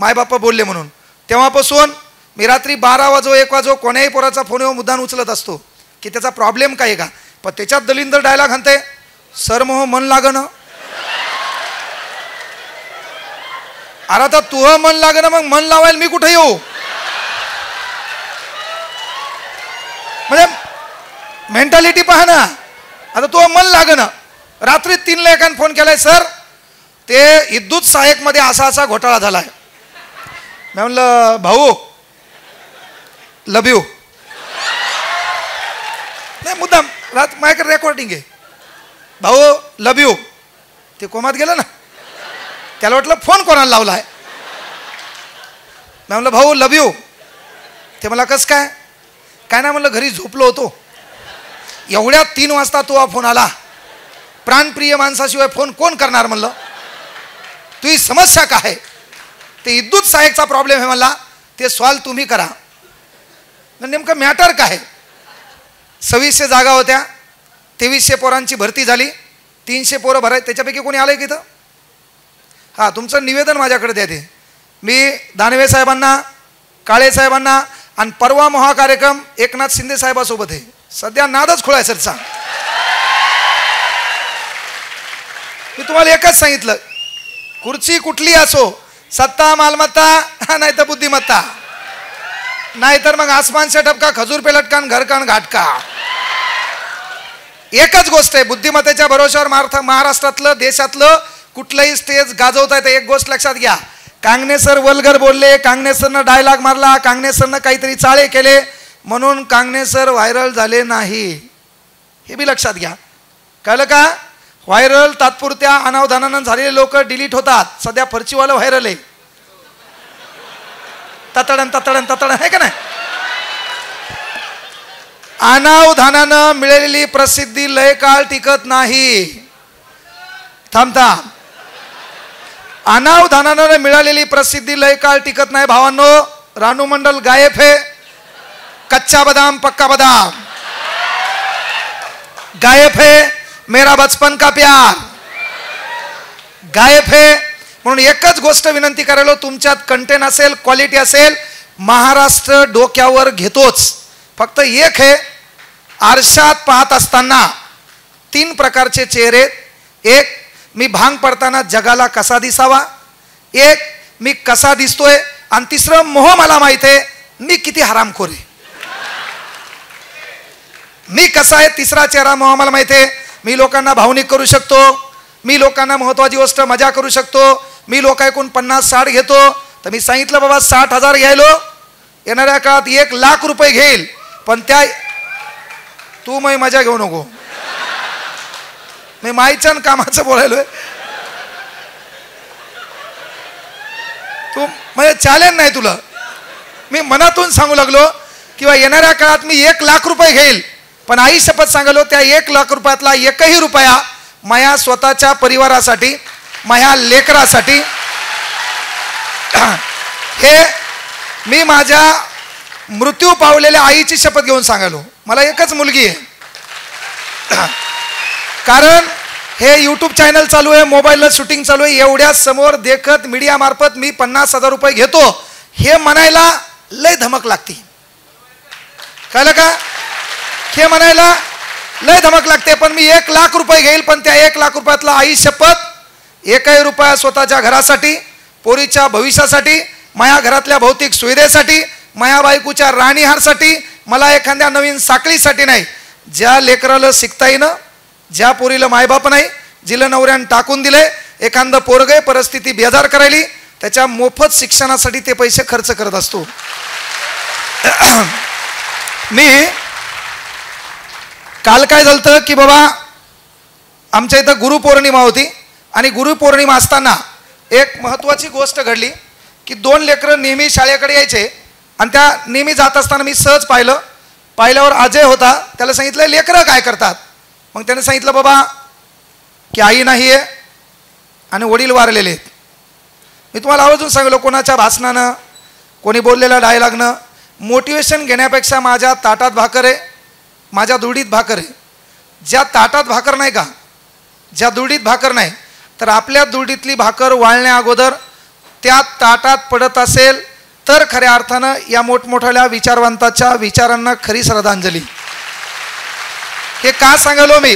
मायबाप्पा बोलले म्हणून. तेव्हापासून मी रात्री 12 वाजो 1 वाजो कोण्याही पोराचा फोन येऊन मुद्दाम उचलत असतो की त्याचा प्रॉब्लेम काय आहे का. पण त्याच्यात दलिंदर डायलॉग म्हणते, सर मोह मन लागणं. अरे आता तुझं मन लागणं, मग मन लावायला मी कुठे येऊ? म्हणजे मेंटॅलिटी पहा ना. आता तुझं मन लागणं, रात्री 3 ला एकाने फोन केलाय, सर ते विद्युत सहाय्यक मध्ये असा असा घोटाळा झालाय. मी म्हणलं भाऊ लव यू. नाही मुद्दाम माझ्याकडे रेकॉर्डिंग आहे, भाऊ लव यू. ते कोमात गेलं ना, त्याला वाटलं फोन कोणाला लावलाय. मी म्हणलं भाऊ लव यू. ते मला कसं काय? काय नाही म्हणलं, घरी झोपलो होतो, एवढ्या 3 वाजता तो फोन आला. प्राणप्रिय माणसाशिवाय फोन कोण करणार म्हणलं. तुझी समस्या काय? ते विद्युत सहाय्यकचा प्रॉब्लेम आहे म्हणला, ते सॉल्व तुम्ही करा. नेमकं मॅटर काय? 2600 जागा होत्या, 2300 पोरांची भरती झाली, 300 पोरं भराय. त्याच्यापैकी कोणी आलंय की इथं? हां, तुमचं निवेदन माझ्याकडे द्या. ते मी दानवे साहेबांना, काळे साहेबांना, आणि परवा महाकार्यक्रम एकनाथ शिंदे साहेबासोबत आहे. सध्या नादच खुळाय सरचा. मी तुम्हाला एकच सांगितलं, खुर्ची कुठली असो, सत्ता मालमत्ता नाही तर बुद्धिमत्ता, नाहीतर मग आसमान से टपका खजूर पे लटकान घर कान घाटका. एकच गोष्ट आहे, बुद्धिमत्तेच्या भरोश्यावर महाराष्ट्रातलं देशातलं कुठलंही स्टेज गाजवता येतं. एक गोष्ट लक्षात घ्या, कांगणे सर वल्गर बोलले, कांगणे सरनं डायलॉग मारला, कांगणे सरनं काहीतरी चाळे केले म्हणून कांगणे सर व्हायरल झाले नाही, हे बी लक्षात घ्या. कळलं का? व्हायरल तात्पुरत्या अनावधानानं झालेले लोक डिलीट होतात. सध्या फरचीवालं व्हायरल आहे, ततडन ततडन ततडन आहे का नाही. अनावधानानं मिळालेली प्रसिद्धी लय काळ टिकत नाही. थांबता, अनावधानानं मिळालेली प्रसिद्धी लय काळ टिकत नाही. भावांनो, रानू मंडल गायब है, कच्चा बदाम पक्का बदाम गायब है, मेरा बचपन का प्यार गायब है. म्हणून एकच गोष्ट विनंती करायला, तुमच्यात कंटेंट असेल, क्वालिटी असेल, महाराष्ट्र डोक्यावर घेतोच. फक्त एक आहे, आरशात पाहत असताना 3 प्रकारचे चेहरे. एक, मी भांग पडताना जगाला कसा दिसावा, एक मी कसा दिसतोय, आणि तिसरं मोह मला माहित आहे मी किती हरामखोर आहे. मी कसा आहे, तिसरा चेहरा मोह मला माहित आहे. मी लोकांना भावनिक करू शकतो, मी लोकांना महत्वाची गोष्ट मजा करू शकतो, मी लोक ऐकून 50-60 घेतो. तर मी सांगितलं बाबा 60,000 घ्यायलो, येणाऱ्या काळात 1,00,000 रुपये घेईल, पण त्या तू मी मजा घेऊ नको. मी माईच्या कामाचं बोलायलोय. तू म्हणजे चॅलेंज नाही तुला, मी मनातून सांगू लागलो किंवा येणाऱ्या काळात मी 1,00,000 रुपये घेईल, पण आई शपथ सांगलो त्या 1,00,000 रुपयातला एकही रुपया माया स्वतःच्या परिवारासाठी, माया लेकरासाठी, हे मी माझ्या मृत्यू पावलेल्या आईची शपथ घेऊन सांगालो. मला एकच मुलगी आहे, कारण हे यूट्यूब चॅनल चालू आहे, मोबाईलला शूटिंग चालू आहे, एवढ्या समोर देखत मीडिया मार्फत मी 50,000 रुपये घेतो हे म्हणायला लय धमक लागते. कळलं का? हे म्हणायला लय धमक लागते. पण मी 1,00,000 रुपये घेईल, पण त्या 1,00,000 रुपयातला आई शपथ एकही रुपया स्वतःच्या घरासाठी, पोरीच्या भविष्यासाठी, माया घरातल्या भौतिक सुविधेसाठी, माया बायकोच्या राणीहारसाठी, मला एखाद्या नवीन साखळीसाठी नाही. ज्या लेकराला शिकता येईन, ज्या पोरीला मायबाप नाही, जिला नवऱ्यानं टाकून दिले, एखादं पोरगे परिस्थिती बेजार करायली, त्याच्या मोफत शिक्षणासाठी ते पैसे खर्च करत असतो. मी काल काय झालं की बाबा आमच्या इथं गुरुपौर्णिमा होती आणि गुरुपौर्णिमा असताना एक महत्त्वाची गोष्ट घडली की 2 लेकरं नेहमी शाळेकडे यायचे आणि त्या नेहमी जात असताना मी सहज पाहिल्यावर अजय होता. त्याला सांगितलं लेकरं काय करतात. मग त्याने सांगितलं बाबा की आई नाही आहे आणि वडील वारलेले आहेत. मी तुम्हाला आवर्जून सांगितलं कोणाच्या भाषणानं कोणी बोललेल्या डायलॉगनं मोटिवेशन घेण्यापेक्षा माझ्या ताटात भाकर आहे, माझ्या दुडीत भाकर आहे. ज्या ताटात भाकर नाही का, ज्या दुडीत भाकर नाही, तर आपल्या दुडीतली भाकर वाळण्या अगोदर त्या ताटात पडत असेल तर खऱ्या अर्थानं या मोठमोठ्या विचारवंताच्या विचारांना खरी श्रद्धांजली. हे का सांगालो मी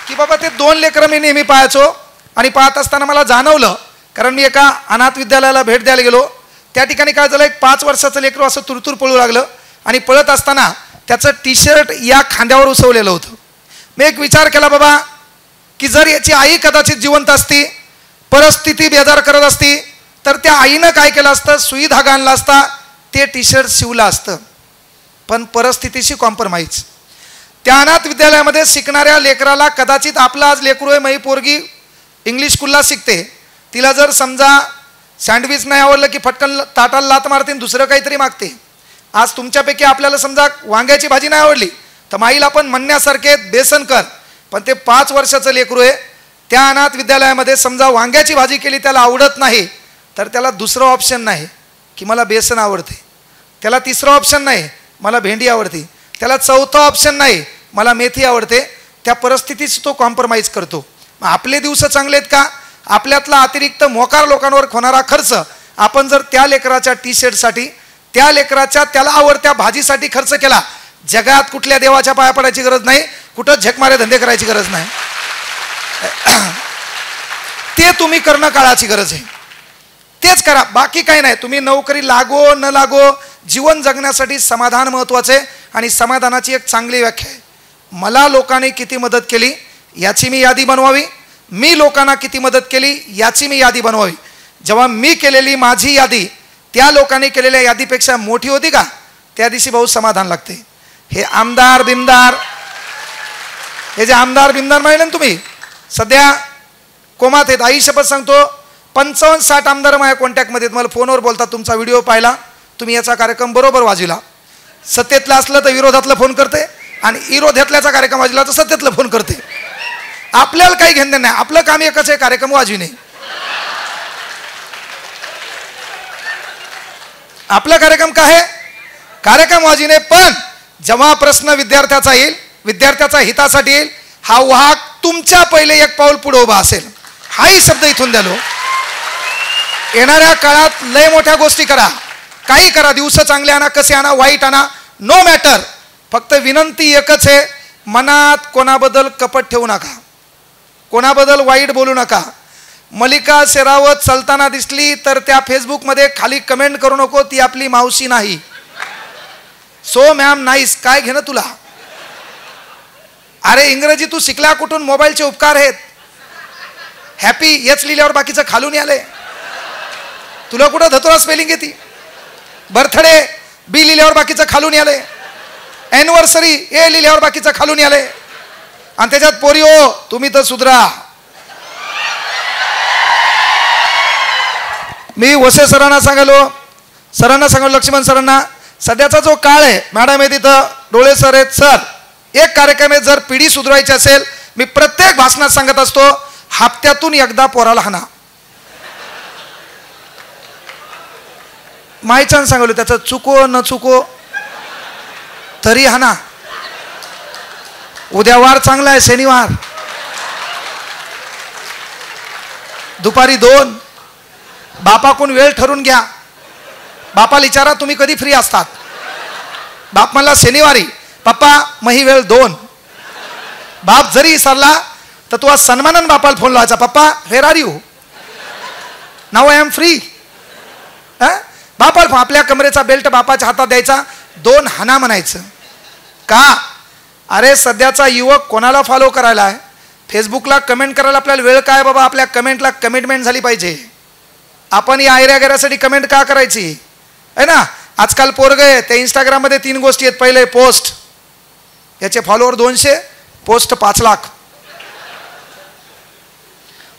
की बाबा ते 2 लेकरं मी नेहमी पाहायचो आणि पाहत असताना मला जाणवलं, कारण मी एका अनाथ विद्यालयाला भेट द्यायला गेलो. त्या ठिकाणी काय झालं, एक 5 वर्षाचं लेकरू असं तुरतुर पळू लागलं आणि पळत असताना त्याचं टी-शर्ट या खांद्यावर उसवलेलं होतं. मी एक विचार केला बाबा की जर याची आई कदाचित जिवंत असती, परिस्थिती बेजार करत असती, तर त्या आईनं काय केलं असतं, सुई धागा आणला असता, ते टी-शर्ट शिवलं असतं. पण परिस्थितीशी कॉम्प्रोमाइज. त्या अनाथ विद्यालयामध्ये शिकणाऱ्या लेकराला कदाचित आपला आज लेकरू आहे, मही पोरगी इंग्लिश स्कूलला शिकते, तिला जर समजा सँडविच नाही आवडलं की फटकन ताटाला लात मारते आणि दुसरं काहीतरी मागते. आज तुमच्यापैकी आपल्याला समजा वांग्याची भाजी नाही आवडली तर माईला पण म्हणण्यासारखे बेसन कर. पण ते 5 वर्षाचं लेकरू आहे, त्या अनाथ विद्यालयामध्ये समजा वांग्याची भाजी केली त्याला आवडत नाही, तर त्याला दुसरं ऑप्शन नाही की मला बेसन आवडते, त्याला तिसरं ऑप्शन नाही मला भेंडी आवडते, त्याला चौथं ऑप्शन नाही मला मेथी आवडते. त्या परिस्थितीच तो कॉम्प्रोमाइज करतो. आपले दिवस चांगले आहेत का, आपल्यातला अतिरिक्त मोकार लोकांवर होणारा खर्च आपण जर त्या लेकराच्या टी-शर्टसाठी, त्या लेकराच्या त्याला आवडत्या भाजीसाठी खर्च केला, जगात कुठल्या देवाच्या पाया पडायची गरज नाही, कुठं झकमारे धंदे करायची गरज नाही. ते तुम्ही करणं काळाची गरज आहे, तेच करा, बाकी काही नाही. तुम्ही नोकरी लागो न लागो, जीवन जगण्यासाठी समाधान महत्त्वाचं आहे. आणि समाधानाची एक चांगली व्याख्या आहे, मला लोकांनी किती मदत केली याची मी यादी बनवावी, मी लोकांना किती मदत केली याची मी यादी बनवावी. जेव्हा मी केलेली माझी यादी त्या लोकांनी केलेल्या यादीपेक्षा मोठी होती का, त्या दिवशी भाऊ समाधान लागते. हे आमदार बिमदार, हे जे आमदार बिमदार माहिती ना तुम्ही, सध्या कोमात आहेत. आई शपथ सांगतो 55-60 आमदार माझ्या कॉन्टॅक्टमध्ये आहेत. मला फोनवर बोलतात तुमचा व्हिडिओ पाहिला, तुम्ही याचा कार्यक्रम बरोबर वाजविला. सत्तेतला असलं तर विरोधातलं फोन करते आणि विरोधातल्याचा कार्यक्रम वाजविला तर सत्तेतलं फोन करते. आपल्याला काही घेणं नाही, आपलं काम एकच आहे, कार्यक्रम वाजविणे. आपला कार्यक्रम काय आहे, कार्यक्रम वाजविणे. पण जेव्हा प्रश्न विद्यार्थ्याचा येईल, विद्यार्थ्याचा हितासाठी येईल, हा वाहक तुमच्या पहिले एक पाऊल पुढे उभा असेल, हाही शब्द इथून द्यालो. येणाऱ्या काळात लय मोठ्या गोष्टी करा, काही करा, दिवस चांगले आणा, कसे आणा, वाईट आणा, नो मॅटर. फक्त विनंती एकच आहे, मनात कोणाबद्दल कपट ठेवू नका, कोणाबद्दल वाईट बोलू नका. मल्लिका शेरावत चलताना दिसली तर त्या फेसबुकमध्ये खाली कमेंट करू नको, ती आपली मावशी नाही. सो मॅम नाईस, काय घेणं तुला. अरे इंग्रजी तू शिकला कुठून, मोबाईलचे उपकार आहेत. हॅपी हेच लिहिल्यावर बाकीचं खालून आले, तुला कुठं धतोरा स्पेलिंग येते. बर्थडे बी लिहिल्यावर बाकीचं खालून आले, एनिव्हर्सरी ए लिहिल्यावर बाकीचं खालून आले. आणि त्याच्यात पोरी हो तुम्ही तर सुधरा. मी वसे सरांना सांगालो लक्ष्मण सरांना, सध्याचा जो काळ आहे, मॅडम आहे तिथं, डोळे सर आहेत, सर एक कार्यक्रम आहे, जर पिढी सुधारायची असेल, मी प्रत्येक भाषणात सांगत असतो, हप्त्यातून एकदा पोराला हाना. मायचान सांगलो, त्याचं चुको न चुको तरी हाना. उद्या वार चांगला आहे, शनिवार, दुपारी 2 बापाकडून वेळ ठरवून घ्या. बापाला विचारा तुम्ही कधी फ्री असतात. बाप म्हणला शनिवारी, पप्पा मही वेळ 2. बाप जरी विसरला तर तू आज सन्मानानं बापाला फोन लावायचा, पप्पा where are you, now I am free. बापाला आपल्या कमरेचा बेल्ट बापाच्या हातात द्यायचा, 2 हाना म्हणायचं. का, अरे सध्याचा युवक कोणाला फॉलो करायला आहे, फेसबुकला कमेंट करायला आपल्याला वेळ काय बाबा, आपल्या कमेंटला कमिटमेंट झाली पाहिजे. आपण या ऐऱ्यागऱ्यासाठी कमेंट का करायची आहे ना? आजकाल पोरगे ते इंस्टाग्राममध्ये 3 गोष्टी आहेत. पहिले पोस्ट, याचे फॉलोअर 200, पोस्ट 5 लाख.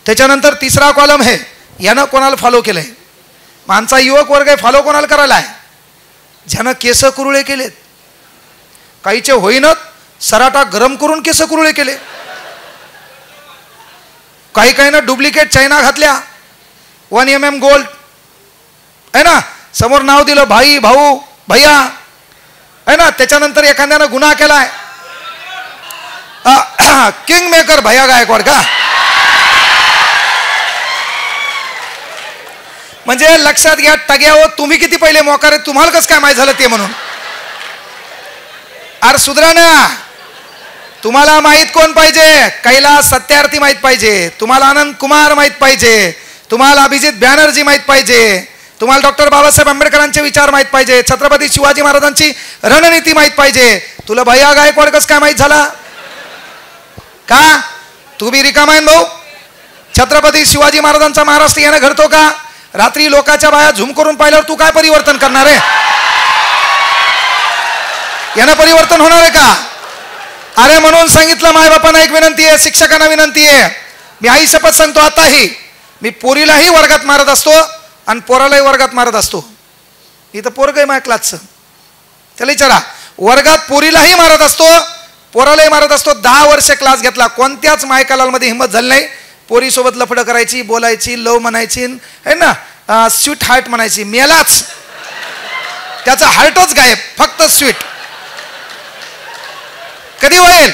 त्याच्यानंतर तिसरा कॉलम आहे यानं कोणाला फॉलो केलंय. माणसा युवक वर्ग आहे, फॉलो कोणाला करायला आहे? ज्यानं केस कुरुळे केलेत. काहीचे होईनच सराटा गरम करून केस कुरुळे केले. काही ना डुप्लिकेट चैना घातल्या, 1 mm गोल्ड आहे ना, समोर नाव दिलं भाई, भाऊ, भैया आहे ना. त्याच्यानंतर एखाद्यानं गुन्हा केलाय, किंग मेकर भैया गायकवाड का? म्हणजे लक्षात घ्या टग्यावर तुम्ही किती पहिले मोकार, तुम्हाला कसं काय माहित झालं ते म्हणून. अरे सुधरा ना. तुम्हाला माहित कोण पाहिजे? कैलास सत्यार्थी माहित पाहिजे, तुम्हाला आनंद कुमार माहित पाहिजे, तुम्हाला अभिजित बॅनर्जी माहित पाहिजे, तुम्हाला डॉक्टर बाबासाहेब आंबेडकरांचे विचार माहित पाहिजे, छत्रपती शिवाजी महाराजांची रणनीती माहित पाहिजे. तुला भैया गायकवाड कसं काय माहित झाला का? तू बी रिकामा भाऊ. छत्रपती शिवाजी महाराजांचा महाराष्ट्र यानं घडतो का? रात्री लोकांच्या बाया झूम करून पाहिल्यावर तू काय परिवर्तन करणार आहे? यानं परिवर्तन होणार आहे का? अरे म्हणून सांगितलं, माय बापांना एक विनंती आहे, शिक्षकांना विनंती आहे, मी आई शपथ सांगतो आताही, मी पोरीलाही वर्गात मारत असतो आणि पोरालाही वर्गात मारत असतो. इथं पोरग आहे माझ्या क्लासचं, त्याला विचारा. वर्गात पोरीलाही मारत असतो, पोरालाही मारत असतो. 10 वर्ष क्लास घेतला, कोणत्याच मायकालालमध्ये हिंमत झाली नाही पोरीसोबत लफडं करायची, बोलायची, लव म्हणायची आहे ना, स्वीट हार्ट म्हणायची. मेलाच, त्याचा हार्टच गायब, फक्त स्वीट. कधी होईल?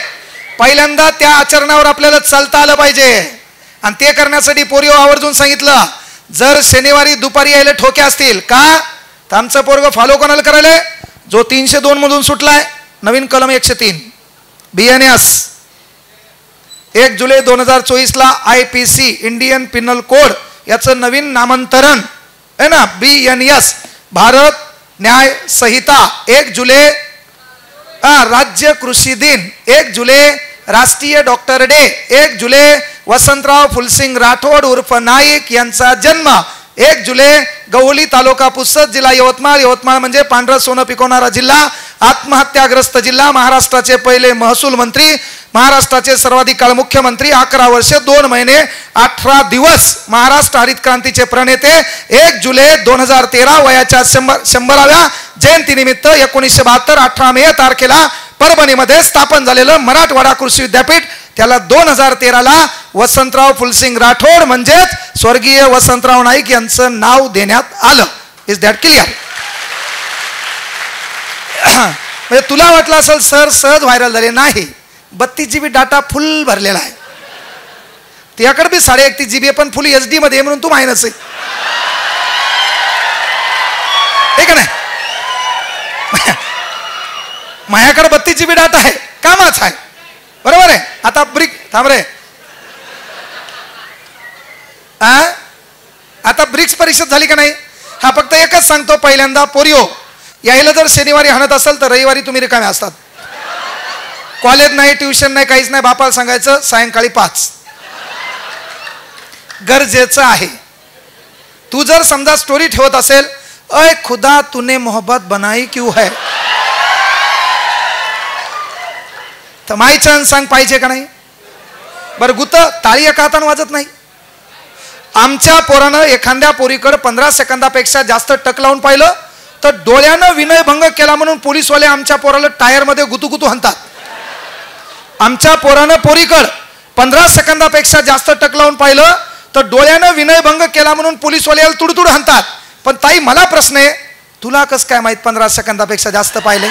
पहिल्यांदा त्या आचरणावर आपल्याला चालता आलं पाहिजे. आणि ते करण्यासाठी पोरीवर आवर्जून सांगितलं, जर शनिवारी दुपारी यायला ठोके असतील का, तर आमचं पोरग फॉलो कोणाला करायला? जो 302 मधून सुटलाय, नवीन कलम 103 BNS. 1 जुलै 2024 ला IPC इंडियन पिनल कोड याचं नवीन नामांतरण आहे ना, BNS भारत न्याय संहिता. 1 जुलै राज्य कृषी दिन, 1 जुलै राष्ट्रीय डॉक्टर डे, 1 जुलै वसंतराव फुलसिंग राठोड उर्फ नाईक यांचा जन्म, 1 जुलै गवळी तालुका पुसद जिल्हा यवतमाळ. यवतमाळ म्हणजे पांढरं सोनं पिकवणारा जिल्हा, आत्महत्याग्रस्त जिल्हा, महाराष्ट्राचे पहिले महसूल मंत्री, महाराष्ट्राचे सर्वाधिक काळ मुख्यमंत्री, 11 वर्ष 2 महिने 18 दिवस महाराष्ट्र हरित क्रांतीचे प्रणेते. 1 जुलै 2013 वयाच्या 100व्या जयंतीनिमित्त 1972 18 मे तारखेला परभणीमध्ये स्थापन झालेलं मराठवाडा कृषी विद्यापीठ, त्याला 2013 ला वसंतराव फुलसिंग राठोड म्हणजेच स्वर्गीय वसंतराव नाईक यांचं नाव देण्यात आलं. Is that clear? म्हणजे तुला वाटलं असेल सर सहज व्हायरल झाले, नाही. 32 GB डाटा फुल भरलेला आहे. त्याकडे बी 31.5 GB पण फुल HD मध्ये म्हणून तू मायनस आहे का नाही? माझ्याकडे 32 GB डाटा आहे, कामाच आहे, बरोबर आहे. आता ब्रिक थांब रे, आता ब्रिक्स परीक्षा झाली का नाही? हा फक्त एकच सांगतो, पहिल्यांदा पोरिओ यायला जर शनिवारी हाणत असेल तर रविवारी तुम्ही रिकामे असतात. कॉलेज नाही, ट्युशन नाही, काहीच नाही. बापाला सांगायचं सायंकाळी 5 गरजेचं आहे. तू जर समजा स्टोरी ठेवत असेल, अय खुदा तूने मोहब्बत बनाई क्यों है, तर मायचं सांग पाहिजे का नाही? बरं गुत टाळी एका हातानं वाजत नाही. आमच्या पोरानं एखाद्या पोरीकडे 15 सेकंदापेक्षा जास्त टक लावून पाहिलं तर डोळ्यानं विनयभंग केला म्हणून पोलीसवाले आमच्या पोराला टायरमध्ये गुतुगुतू हाणतात. आमच्या पोरानं पोरीकडे 15 सेकंदापेक्षा जास्त टक लावून पाहिलं तर डोळ्यानं विनयभंग केला म्हणून पोलीसवाले तुडतुड हाणतात. पण ताई मला प्रश्न आहे, तुला कसं काय माहित 15 सेकंदापेक्षा जास्त पाहिले?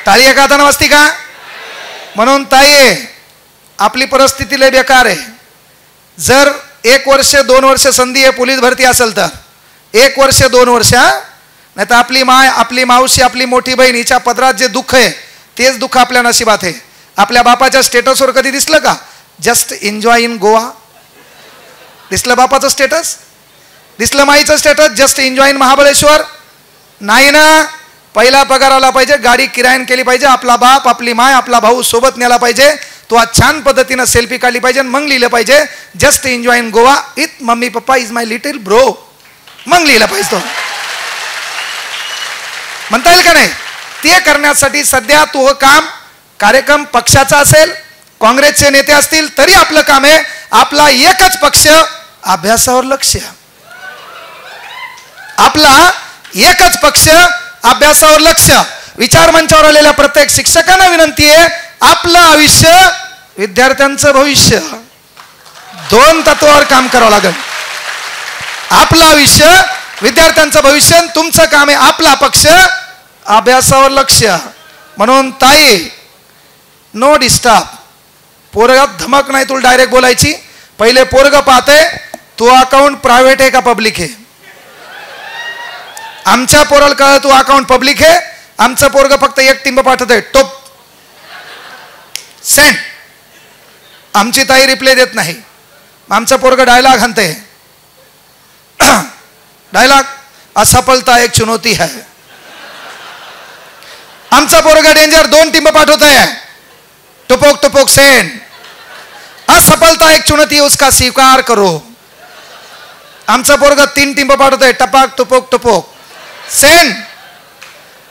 टाळी एका हातानं वाजती का? म्हणून ताई आपली परिस्थिती लय बेकार आहे. जर 1 वर्ष 2 वर्ष संधी आहे पोलीस भरती असेल तर 1 वर्ष 2 वर्ष, नाही तर आपली माय, आपली मावशी, आपली मोठी बहीण हिच्या पदरात जे दुःख आहे तेच दुःख आपल्या नशिबात आहे. आपल्या बापाच्या स्टेटसवर कधी दिसलं का जस्ट एन्जॉय इन गोवा? दिसलं बापाचं स्टेटस? दिसलं माईचं status just enjoy in Mahabaleshwar? नाही ना. पहिला पगार आला पाहिजे, गाडी किरायाने केली पाहिजे, आपला बाप, आपली माय, आपला भाऊ सोबत नेला पाहिजे, आज छान पद्धतीनं सेल्फी काढली पाहिजे, मग लिहिलं पाहिजे just enjoy in Goa with mummy papa is my little bro, मग लिहिलं पाहिजे. तो म्हणता येईल का नाही? ते करण्यासाठी सध्या तो काम कार्यक्रम पक्षाचा असेल, काँग्रेसचे नेते असतील तरी आपलं काम आहे, आपला एकच पक्ष अभ्यासावर लक्ष, आपला एकच पक्ष अभ्यासावर लक्ष. विचार मंचावर आलेल्या प्रत्येक शिक्षकांना विनंती आहे, आपलं आयुष्य विद्यार्थ्यांचं भविष्य, दोन तत्वावर काम करावं लागेल. आपलं आयुष्य विद्यार्थ्यांचं भविष्य, तुमचं काम आहे आपला पक्ष अभ्यासावर लक्ष. म्हणून ताई नो डिस्टर्ब, पोरगात धमक नाही, तुला डायरेक्ट बोलायची. पहिले पोरग पाहते तू अकाउंट प्रायव्हेट आहे का पब्लिक आहे. आमच्या पोराला कळ तू अकाउंट पब्लिक आहे, आमचं पोरग फक्त एक टिंब पाठवतंय टोप सेंड, आमची ताई रिप्लाय देत नाही. आमचं पोरग डायलॉग हाणते, डायलॉग असफलता एक चुनौती है. आमचा पोरगा डेंजर, दोन टिंब पाठवत आहे टुपोक टुपोक सेंड. असफलता एक चुनौती उसका स्वीकार करो. आमचा पोरगा 3 टिंब पाठवत आहे टपाक टुपोक टुपोक सेंड.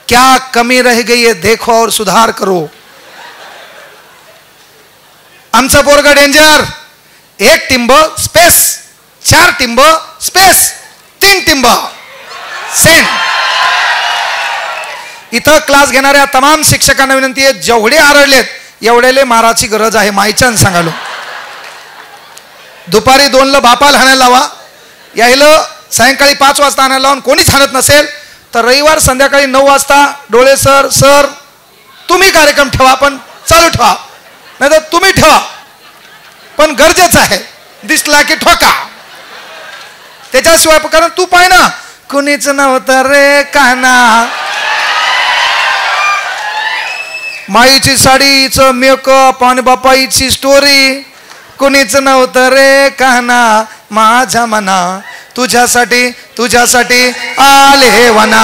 क्या कमी रह गई है देखो और सुधार करो. आमचा पोरगा डेंजर, 1 टिंब स्पेस, 4 टिंब स्पेस, 3 टिंब सेंड. इथं क्लास घेणाऱ्या तमाम शिक्षकांना विनंती आहे, जेवढे आरडलेत एवढेले माराची गरज आहे. मायच्यान सांगालो, दुपारी 2ला बापाला हाणायला लावा, यायला सायंकाळी 5 वाजता आणायला लावून कोणीच हाणत नसेल तर रविवार संध्याकाळी 9 वाजता डोळे सर तुम्ही कार्यक्रम ठेवा, पण चालू ठेवा, नाही तर तुम्ही ठेवा, पण गरजेचं आहे. दिसला की ठोका. त्याच्याशिवाय कारण तू पाय ना, कुणीच नव्हतं रे काना, माईची साडीचं मेकअप आणि बापाईची स्टोरी, कुणीच नव्हतं रे काना माझ्या मना, तुझ्यासाठी तुझ्यासाठी आले वना.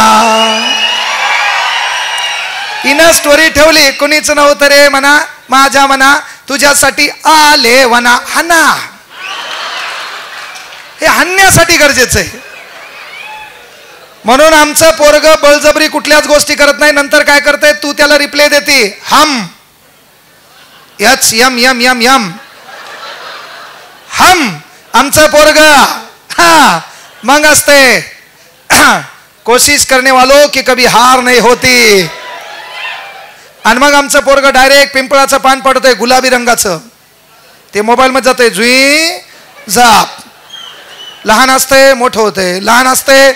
हिनं स्टोरी ठेवली, कुणीच नव्हतं रे मना माझ्या मना, तुझ्यासाठी आले वना. हाना, हे हाणण्यासाठी गरजेचं आहे. म्हणून आमचं पोरग बळजबरी कुठल्याच गोष्टी करत नाही. नंतर काय करते, तू त्याला रिप्लाय देते hmm, H M M M M hmm. आमचं पोरग हा मग असते कोशिश करने वालों की कभी हार नहीं होती. आणि मग आमचं पोरग डायरेक्ट पिंपळाचं पान पडतंय गुलाबी रंगाचं, ते मोबाईल मध्ये जातंय जुई जाप. लहान असते मोठं होते, लहान असते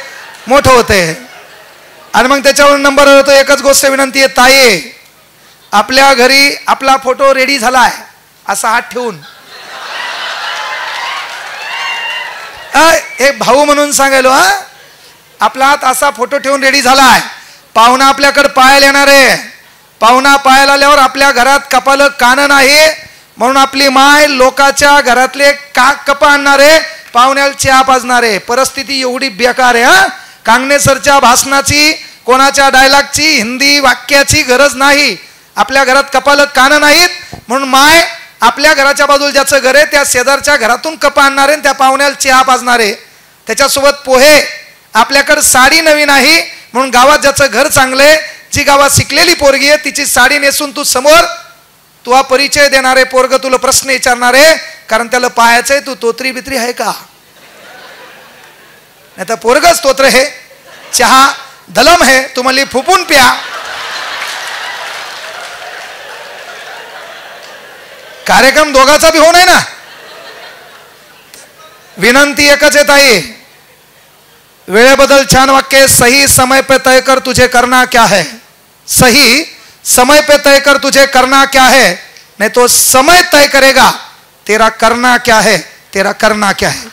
मोठं होते. आणि मग त्याच्यावर नंबर होतो. एकच गोष्ट विनंती आहे, ताई आपल्या घरी आपला फोटो रेडी झालाय असा हात ठेवून, हे भाऊ म्हणून सांगायलो, हा आपला हात असा फोटो ठेवून रेडी झालाय. पाहुणा आपल्याकडे पाहायला येणार आहे. पाहुणा पाहायला आल्यावर आपल्या घरात कपाल कान नाही, म्हणून आपली माय लोकाच्या घरातले काक कपा आणणार आहे, पाहुण्याला चहा पाजणार आहे. परिस्थिती एवढी बेकार आहे. हा कांगणे सरच्या भाषणाची, कोणाच्या डायलॉगची, हिंदी वाक्याची गरज नाही. आपल्या घरात कपाल कान नाहीत, म्हणून माय आपल्या घराच्या बाजूला ज्याचं घर आहे त्या शेजारच्या घरातून कपा आणणार आहे, त्या पाहुण्याला चहा पाजणार आहे. त्याच्यासोबत पोहे. आपल्याकडे साडी नवीन आहे, म्हणून गावात ज्याचं घर चांगलंय, जी गावात शिकलेली पोरगी आहे, तिची साडी नेसून तू समोर तुला परिचय देणारे पोरग तुला प्रश्न विचारणारे, कारण त्याला पाहायचंय तू तोत्री बित्री आहे का. नाही तर पोरगच तोत्र है, चहा दलम है, तुम्हाला फुपून प्या. कार्यक्रम दोघाचा भी हो नाही ना. विनंती एकच आहे ताई, वेळेबद्दल छान वाक्य, सही समय पे तय कर तुझे करना क्या है. सही समय पे तय कर तुझे करना क्या है, नहीं तो समय तय करेगा तेरा करना क्या है, तेरा करना क्या है.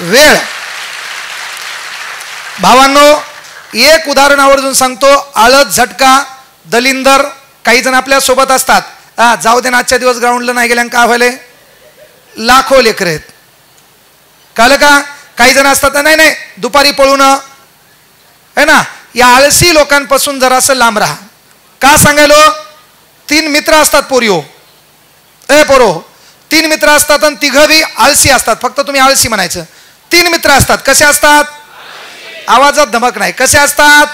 वेळ. भावांनो, एक उदाहरण आवर्जून सांगतो. आळत, झटका, दलिंदर काही जण आपल्या सोबत असतात. जाऊ दे ना, आजच्या दिवस ग्राउंडला नाही गेल्या काय व्हायले, लाखो लेकर आहेत. कळलं का. काही जण असतात नाही नाही दुपारी पळून है ना. या आळसी लोकांपासून जरासं लांब राहा. का सांगायलो, 3 मित्र असतात पोरिओ. ए पोरो, 3 मित्र असतात आणि तिघं बी आळसी असतात. फक्त तुम्ही आळसी म्हणायचं. 3 मित्र असतात. कसे असतात? आवाजात धमक नाही. कसे असतात?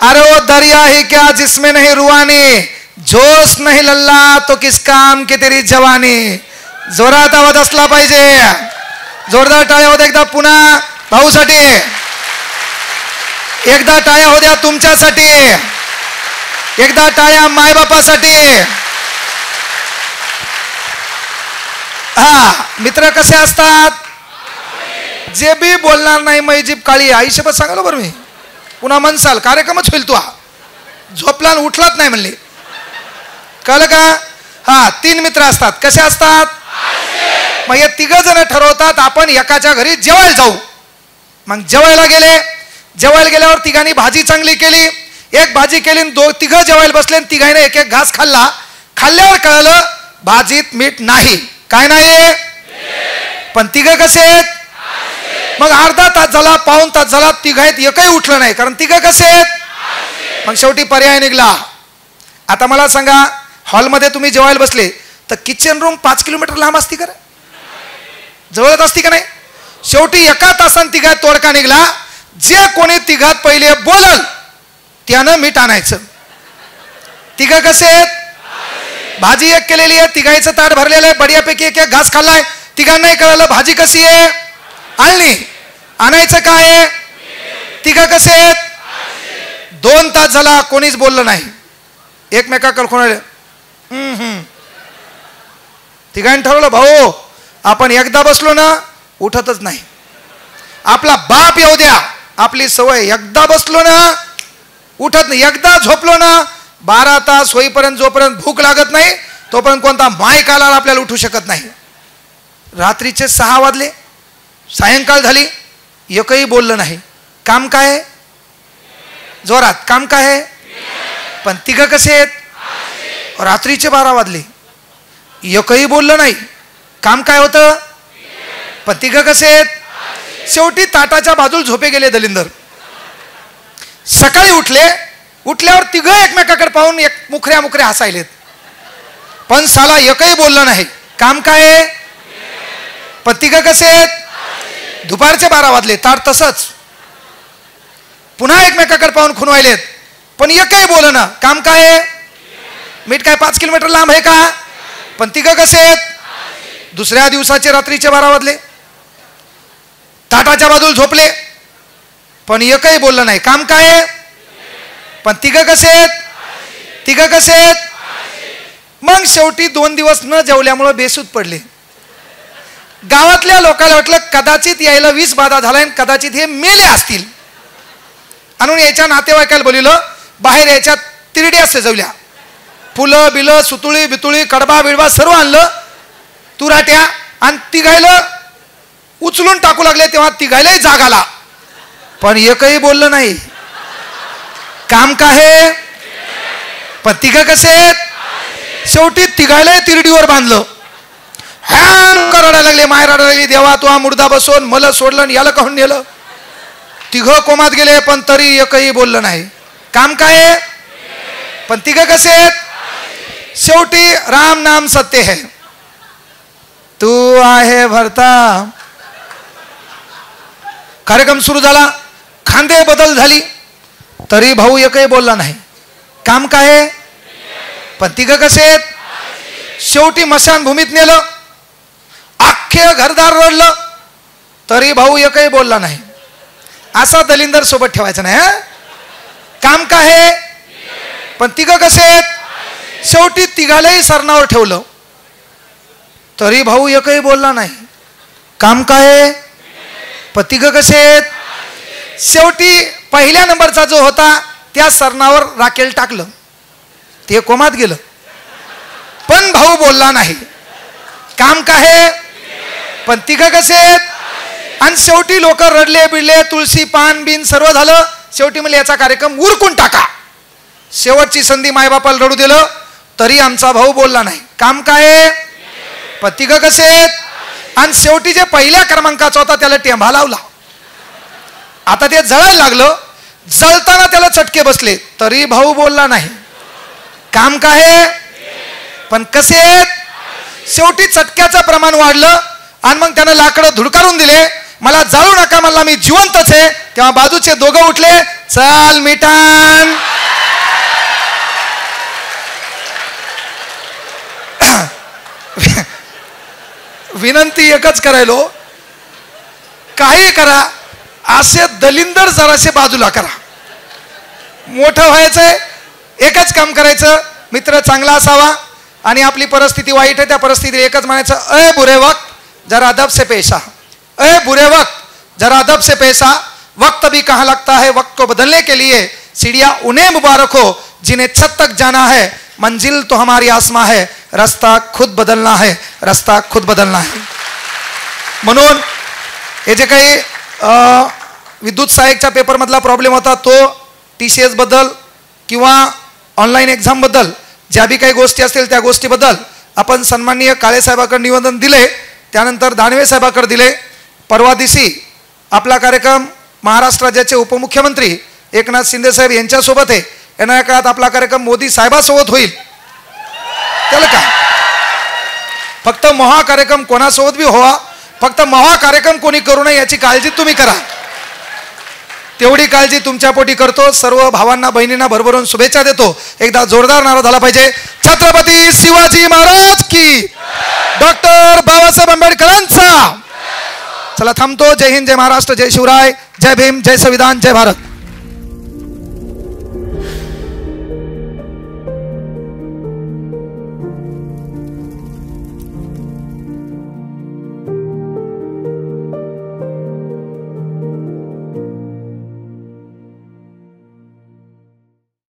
अरे वो दरिया ही क्या जिसमें नहीं रुआनी, जोश नहीं लल्ला तो किस काम की तेरी जवानी. जोरात आवाज असला पाहिजे. जोरदार टाळ्या होत्या एकदा पुन्हा भाऊसाठी. एकदा टाळ्या होत्या तुमच्यासाठी. एकदा टाळ्या मायबापासाठी. हा, मित्र कसे असतात? जे बी बोलणार नाही. मैजीब काळी आयुष्यभर सांगालो बरं मी. पुन्हा म्हणसाल कार्यक्रमच होईल. तू झोपला उठलाच नाही म्हणले. कळलं का? हा, 3 मित्र असतात. कसे असतात? मग हे 3 जण ठरवतात आपण एकाच्या घरी जेवायला जाऊ. मग जेवायला गेले. जेवायला गेल्यावर तिघांनी भाजी चांगली केली. एक भाजी केली, 3 जेवायला बसले. तिघांनी एक एक घास खाल्ला. खाल्ल्यावर कळलं भाजीत मीठ नाही. काय नाही? पण 3 कसे आहेत? मग अर्धा तास झाला, पाऊण तास झाला, तिघांत एकही उठलं नाही. कारण 3 कसे आहेत? मग शेवटी पर्याय निघला. आता मला सांगा, हॉलमध्ये तुम्ही जेवायला बसले तर किचन रूम 5 किलोमीटर लांब असती का? जवळच असती का नाही? शेवटी एका तासात 3 तोडका निघला. जे कोणी 3 पहिले बोलल त्यानं मीठ आणायचं. 3 कसे आहेत? भाजी एक केलेली आहे, 3 ताट भरलेलं आहे, बढियापैकी एक एक घास खाल्लाय. 3 कळलं भाजी कशी आहे? आळणी. आणायचं काय? 3 कसे आहेत? 2 तास झाला कोणीच बोललं नाही. एकमेकाकडे कोणाला 3 ठरवलं भाऊ आपण एकदा बसलो ना उठतच नाही. आपला बाप येऊ द्या, आपली सवय एकदा बसलो ना उठत नाही. एकदा झोपलो ना 12 तास होईपर्यंत जोपर्यंत भूक लागत नाही तोपर्यंत कोणता मायकाला आपल्याला उठू शकत नाही. रात्रीचे 6 वाजले, सायंकाळ झाली, एकही बोललं नाही. काम काय? जोरात काम काय? पण 3 कसे आहेत? रात्रीचे 12 वाजले, एकही बोललं नाही. काम काय होतं? पण 3 कसे आहेत? शेवटी ताटाच्या बाजूला झोपे गेले दलिंदर. सकाळी उठले. उठल्यावर 3 एकमेकाकडे पाहून एक मुखऱ्या हसायलेत. पण साला एकही बोललं नाही. काम काय? पण 3 कसे आहेत? दुपारचे 12 वाजले, ताट तसंच. पुन्हा एकमेकाकडे पाहून खुनवायलेत, पण एकही बोलना. काम काय? मीठ काय 5 किलोमीटर लांब आहे का? पण 3 कसे आहेत? दुसऱ्या दिवसाचे रात्रीचे 12 वाजले, ताटाच्या बाजूला झोपले, पण एकही बोललं नाही. काम काय? पण 3 कसे आहेत? 3 कसे आहेत? मग शेवटी 2 दिवस न जेवल्यामुळे बेसूत पडले. गावातल्या लोकांना वाटलं कदाचित यायला 20 बाधा झालाय, कदाचित हे मेले असतील. आणून याच्या नातेवाईकाला बोलिलं. बाहेर याच्या तिरड्या सजवल्या, फुलं बिलं सुतुळी बितुळी कडबा बिडबा सर्व आणलं, तुराट्या, आणि 3 उचलून टाकू लागले. तेव्हा 3 जाग आला, पण एकही बोललं नाही. काम काय? पण 3 कसे आहेत? शेवटी 3 तिरडीवर बांधलं. हॅन करायला लागले, माय रडायला लागली. देवा तू हा मुर्दा बसवून मला सोडलं, याला कहून नेलं. 3 कोमात गेले, पण तरी एकही बोललं नाही. काम काय? पण 3 कसे आहेत? शेवटी राम नाम सत्य है, तू आहे भरता. कार्यक्रम सुरू झाला, खांदे बदल झाली, तरी भाऊ एकही बोलला नाही. काम काय? पण 3 कसे आहेत? शेवटी मशानभूमीत नेलं, अख्खे घरदार रडलं, तरी भाऊ एकही बोलला नाही. असा दलिंदर सोबत ठेवायचं नाही. काम काय? पण 3 कसे आहेत? शेवटी 3 सरणावर ठेवलं, तरी भाऊ एकही बोलला नाही. काम काय? पण 3 कसे आहेत? शेवटी पहिल्या नंबरचा जो होता त्या सरणावर राखेल टाकलं, ते कोमात गेलं, पण भाऊ बोलला नाही. काम काय? पण 3 कसे आहेत? आणि शेवटी लोक रडले बिडले, तुळशी पान बिन सर्व झालं. शेवटी म्हणजे याचा कार्यक्रम उरकून टाका. शेवटची संधी मायबापाला रडू दिलं, तरी आमचा भाऊ बोलला नाही. काम काय? पण 3 कसे आहेत? आणि शेवटी जे पहिल्या क्रमांकाचा होता त्याला टेंभा लावला. आता ते जळायला लागलं, जळताना त्याला चटके बसले, तरी भाऊ बोलला नाही. काम काय? पण कसे आहेत? शेवटी चटक्याचं प्रमाण वाढलं आणि मग त्यानं लाकडं धुडकारून दिले. मला जाळू नका म्हणला, मी जिवंतच आहे. तेव्हा बाजूचे दोघं उठले, चल मिठान. विनंती एकच करायलो, काही करा, असे दलिंदर जरासे बाजूला करा. मोठं व्हायचंय, एकच काम करायचं, मित्र चांगला असावा आणि आपली परिस्थिती वाईट आहे त्या परिस्थितीत एकच म्हणायचं, अय बुरे वक्त जरा अदब से पेश आ, अय बुरे वक्त जरा अदब से पेश आ. वक्त भी कहाँ लगता है, वक्त को बदलने के लिए सीढ़ियां उन्हें मुबारक हो जिन्हें छत तक जाना है. मंजिल तो हमारी आसमां है, रास्ता खुद बदलना है, रास्ता खुद बदलना है. म्हणून हे जे काही विद्युत सहाय्यकच्या पेपरमधला प्रॉब्लेम होता तो TCS बद्दल किंवा ऑनलाईन एक्झाम बद्दल ज्या बी काही गोष्टी असतील त्या गोष्टीबद्दल आपण सन्माननीय काळे साहेबांकडे निवेदन दिले. त्यानंतर दानवे साहेबांकडे दिले. परवा दिवशी आपला कार्यक्रम महाराष्ट्र राज्याचे उपमुख्यमंत्री एकनाथ शिंदे साहेब यांच्यासोबत आहे. येणाऱ्या काळात आपला कार्यक्रम मोदी साहेबांसोबत होईल. त्याला काय, फक्त महाकार्यक्रम कोणासोबत बी व्हावा, फक्त महाकार्यक्रम कोणी करू नये याची काळजी तुम्ही करा. तेवढी काळजी तुमच्या पोटी करतो. सर्व भावांना बहिणींना भरभरून शुभेच्छा देतो. एकदा जोरदार नारा झाला पाहिजे. छत्रपती शिवाजी महाराज की, डॉक्टर बाबासाहेब आंबेडकरांचा. चला थांबतो. जय हिंद, जय महाराष्ट्र, जय शिवराय, जय भीम, जय संविधान, जय भारत.